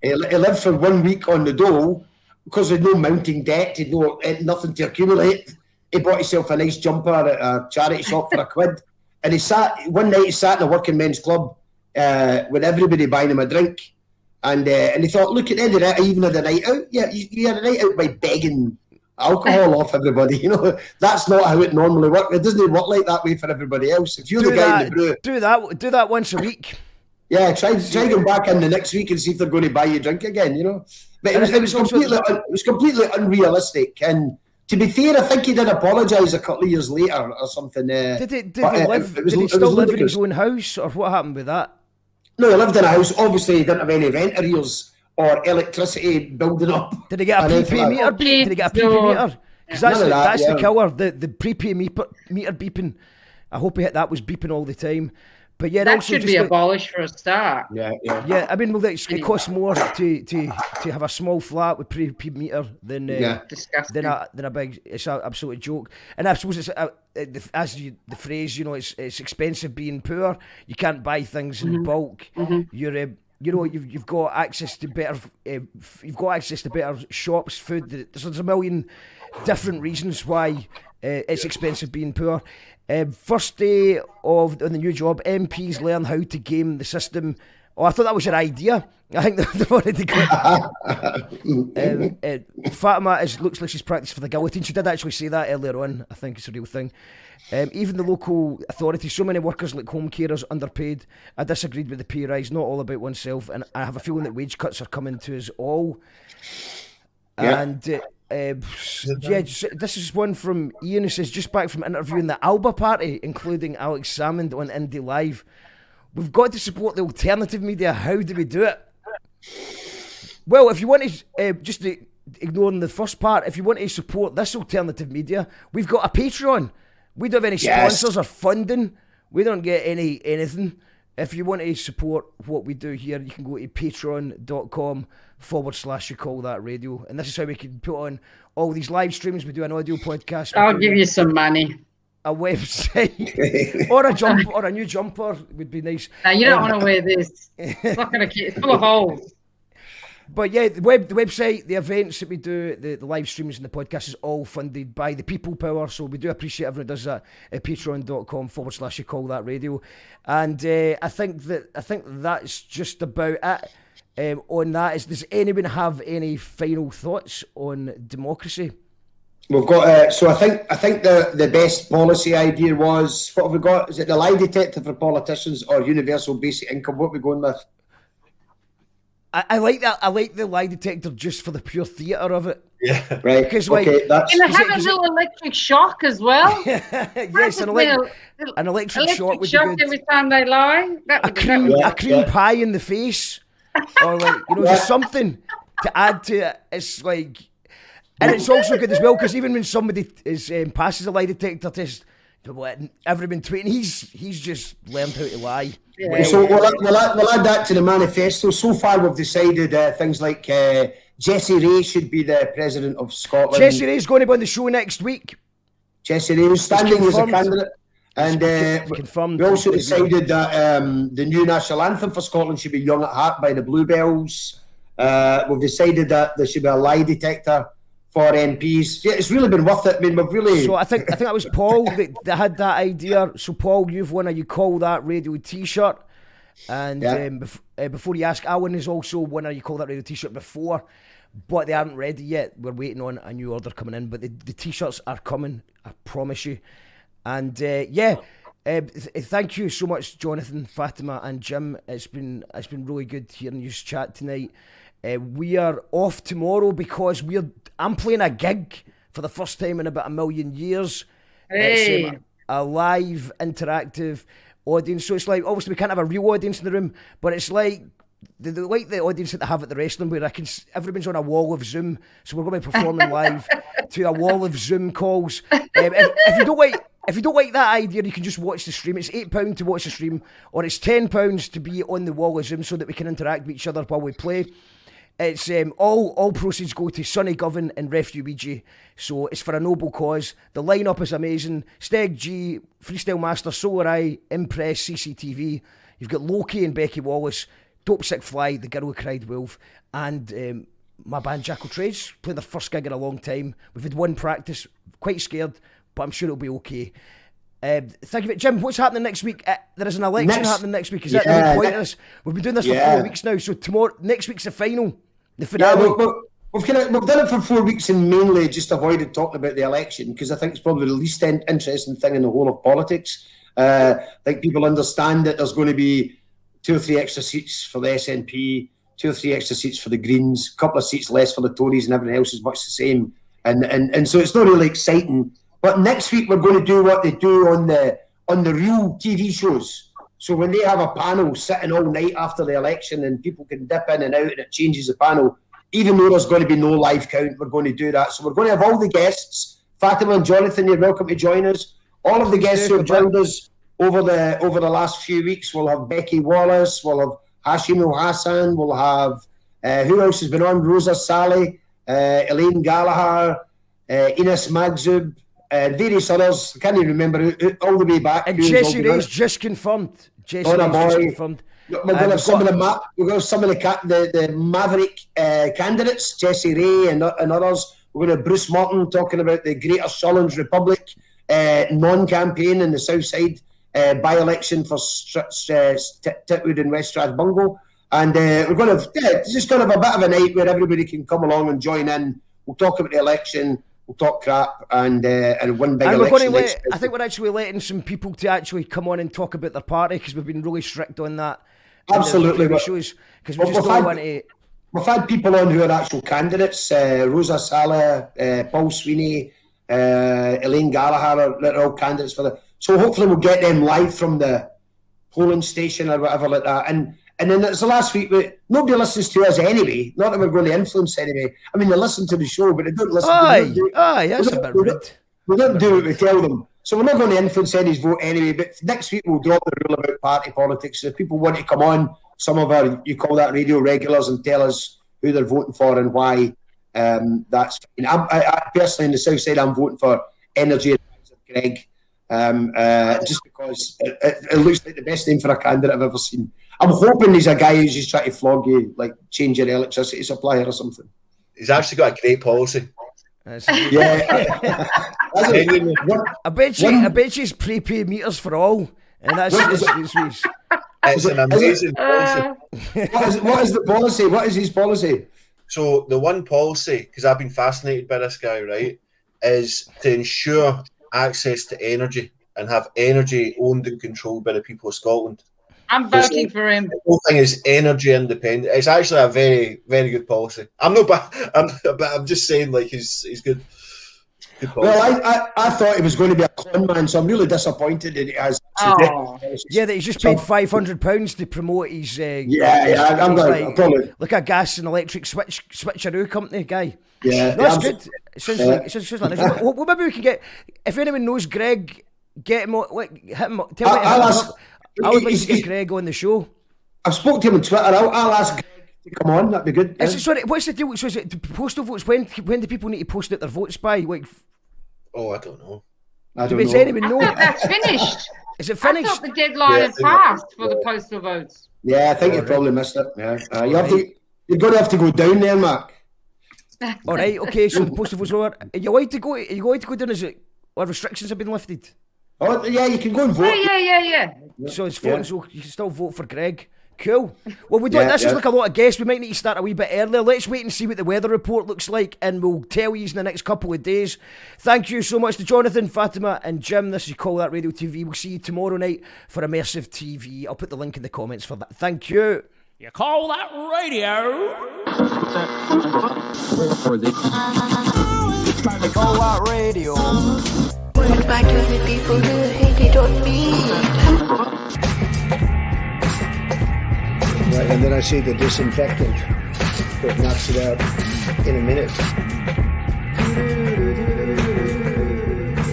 he lived for 1 week on the dole because he had no mounting debt, he had nothing to accumulate. He bought himself a nice jumper at a charity shop for £1. And he sat in a working men's club with everybody buying him a drink. And he thought, look, at the end of that, I even had a night out. Yeah, you had a night out by begging alcohol off everybody. You know, that's not how it normally works. It doesn't work like that way for everybody else. If you're the guy in the brew, do that once a week. Yeah, try going back in the next week and see if they're going to buy you a drink again. You know, but it was completely unrealistic. And to be fair, I think he did apologise a couple of years later or something. Did he still live in his own house, or what happened with that? No, he lived in a house. Obviously, he didn't have any rent arrears or electricity building up. Did he get a prepaid meter? Did he get a prepaid meter? Because that's the killer. The prepaid meter beeping. I hope that was beeping all the time. But yeah, that should be abolished for a start. Yeah. I mean, it costs more to have a small flat with prepaid meter than a big. It's an absolute joke. And I suppose it's the phrase, you know, it's expensive being poor. You can't buy things in bulk. you know, you've got access to better, shops, food. There's a million different reasons why it's expensive being poor. First day on the new job, MPs learn how to game the system. Oh, I thought that was your idea. I think they wanted to go. Fatima looks like she's practiced for the guillotine. She did actually say that earlier on. I think it's a real thing. Even the local authorities, so many workers like home carers underpaid. I disagreed with the pay rise, not all about oneself, and I have a feeling that wage cuts are coming to us all. Yeah. And this is one from Ian who says, just back from interviewing the Alba party, including Alex Salmond on Indie Live. We've got to support the alternative media. How do we do it? Well, if you want to, just ignoring the first part, if you want to support this alternative media, we've got a Patreon. We don't have any sponsors or funding. We don't get anything. If you want to support what we do here, you can go to patreon.com/you call that radio. And this is how we can put on all these live streams. We do an audio podcast. I'll give you some money. A website or a jumper or a new jumper would be nice. No, you don't want to wear this. It's not going to keep. It's full of holes. But yeah, the website, the events that we do, the live streams and the podcast is all funded by the people power. So we do appreciate everyone who does that at patreon.com/you call that radio. And I think that's just about it on that. Does anyone have any final thoughts on democracy? We've got so I think the best policy idea was, what have we got? Is it the lie detector for politicians or universal basic income? What are we going with? I like that. I like the lie detector just for the pure theatre of it. Yeah, right. Because okay, that's. Can I have a little electric shock as well? Yes, an electric shock would be good. Every time they lie. A cream pie in the face, or just something to add to it. It's like. And it's also good as well, because even when somebody passes a lie detector test, everyone tweeting, he's just learned how to lie. Yeah. So we'll add that to the manifesto. So far we've decided things like Jessie Ray should be the president of Scotland. Jessie Ray's going to be on the show next week. Jessie Ray is standing as a candidate. And we also decided that the new national anthem for Scotland should be Young at Heart by the Bluebells. We've decided that there should be a lie detector for MPs. Yeah, it's really been worth it. I mean, we've really... So I think that was Paul that had that idea. So Paul, you've won a You Call That Radio t-shirt. And before you ask, Alan is also won a You Call That Radio t-shirt before, but they aren't ready yet. We're waiting on a new order coming in, but the t-shirts are coming, I promise you. And thank you so much, Jonathan, Fatima and Jim. It's been really good hearing you chat tonight. We are off tomorrow because I'm playing a gig for the first time in about 1 million years. Hey. It's a live, interactive audience. So it's like, obviously we can't have a real audience in the room, but it's like the audience that they have at the wrestling, where everyone's on a wall of Zoom. So we're going to be performing live to a wall of Zoom calls. If you don't like that idea, you can just watch the stream. It's £8 to watch the stream, or it's £10 to be on the wall of Zoom so that we can interact with each other while we play. It's all proceeds go to Sonny Govan and Ref Ouija, so it's for a noble cause. The lineup is amazing. Steg G, Freestyle Master, Solar Eye, Impress, CCTV. You've got Loki and Becky Wallace, Dope Sick Fly, The Girl Who Cried Wolf, and my band Jackal Trades, playing their first gig in a long time. We've had one practice, quite scared, but I'm sure it'll be okay. Thank you, Jim. What's happening next week? There is an election happening next week. Is that the whole point of this? We've been doing this for 4 weeks now. So next week's the final, the finale. We've done it for 4 weeks and mainly just avoided talking about the election because I think it's probably the least interesting thing in the whole of politics. I think people understand that there's going to be 2 or 3 extra seats for the SNP, 2 or 3 extra seats for the Greens, a couple of seats less for the Tories, and everything else is much the same. And so it's not really exciting. But next week we're going to do what they do on the real TV shows. So when they have a panel sitting all night after the election and people can dip in and out and it changes the panel, even though there's going to be no live count, we're going to do that. So we're going to have all the guests. Fatima and Jonathan, you're welcome to join us. All of the guests who have joined us over the last few weeks. We'll have Becky Wallace, we'll have Hashim Hassan, we'll have who else has been on? Rosa Sally, Elaine Gallagher, Ines Magzub, various others. I can't even remember all the way back. And Jessie Ray's just confirmed. Donna Boy. Confirmed. We're going to have some of the Maverick candidates, Jessie Ray and others. We're going to have Bruce Morton talking about the Greater Solent Republic non-campaign in the South Side by-election for Titwood and West Strasbungo. And we're going to just going to have a bit of a night where everybody can come along and join in. We'll talk about the election. We'll talk crap and win big election. I think we're actually letting some people to actually come on and talk about their party because we've been really strict on that. Absolutely. Because we just don't want to. We've had people on who are actual candidates. Rosa Sala, Paul Sweeney, Elaine Gallagher are all candidates for the. So hopefully we'll get them live from the polling station or whatever like that. And then it's the last week. Nobody listens to us anyway. Not that we're going to influence anyway. I mean, they listen to the show, but they don't listen. That's a bit rude. We don't do what we tell them. So we're not going to influence anybody's vote anyway. But next week we'll drop the rule about party politics. So if people want to come on, some of our, you call that radio regulars, and tell us who they're voting for and why, that's fine. I personally, in the South Side, I'm voting for Energy Advisor Greg. Just because it looks like the best name for a candidate I've ever seen. I'm hoping he's a guy who's just trying to flog you, like change your electricity supplier or something. He's actually got a great policy. Yeah. I bet she's prepaid meters for all. And that's it's an amazing policy. What is the policy? What is his policy? So the one policy, because I've been fascinated by this guy, right, is to ensure access to energy and have energy owned and controlled by the people of Scotland. I'm voting for him. The whole thing is energy independent. It's actually a very, very good policy. I'm not bad, I'm just saying, like, he's good. Well, I thought he was going to be a con man, so I'm really disappointed that he has. Yeah, that he's just paid £500 to promote his. I'm probably like a gas and electric switcheroo company guy. Yeah, no, that's good. It sounds like this. Well, maybe we can get, if anyone knows Greg, get him. Hit him. Tell me. I would like to get Greg on the show. I've spoken to him on Twitter. I'll ask Greg to come on. That'd be good. Sorry, what's the deal? So is it the postal votes? When do people need to post out their votes by? Like, I don't know. Does anyone know? That's finished. Is it finished? I thought the deadline had passed for the postal votes. Yeah, I think you probably missed it. Yeah, you're going to have to go down there, Mark. All right, okay. So the postal votes are. Are you going to go down? Is it? Or restrictions have been lifted? Oh yeah, you can go and vote. Yeah. So it's voting, so you can still vote for Greg. Cool. Well, we don't. This is like a lot of guests. We might need to start a wee bit earlier. Let's wait and see what the weather report looks like, and we'll tell you in the next couple of days. Thank you so much to Jonathan, Fatima, and Jim. This is You Call That Radio TV. We'll see you tomorrow night for Immersive TV. I'll put the link in the comments for that. Thank you. You Call That Radio. You Call That Radio. What about the people who hated on me? Right, and then I see the disinfectant that knocks it out in a minute.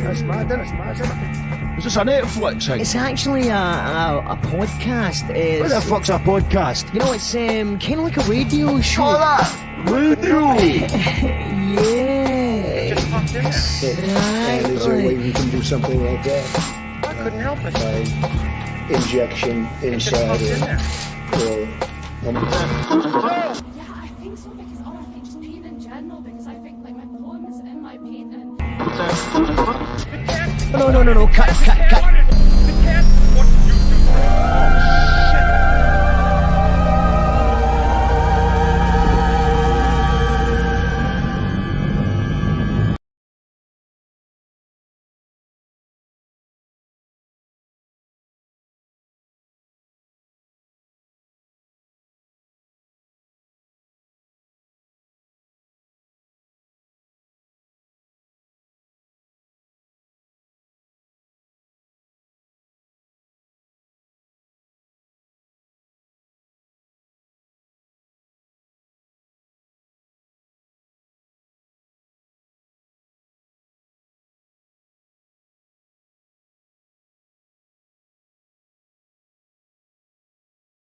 That's mad, isn't it? Is this a Netflix thing? It's actually a podcast. What the fuck's a podcast? You know, it's kind of like a radio show. Oh, that! Radio! Yeah. Just popped in there. And is there a way we can do something like that? I couldn't help it. By injection inside or Yeah, I think so, because I think just paint in general, because I think like my poem is in my painting. No, cut.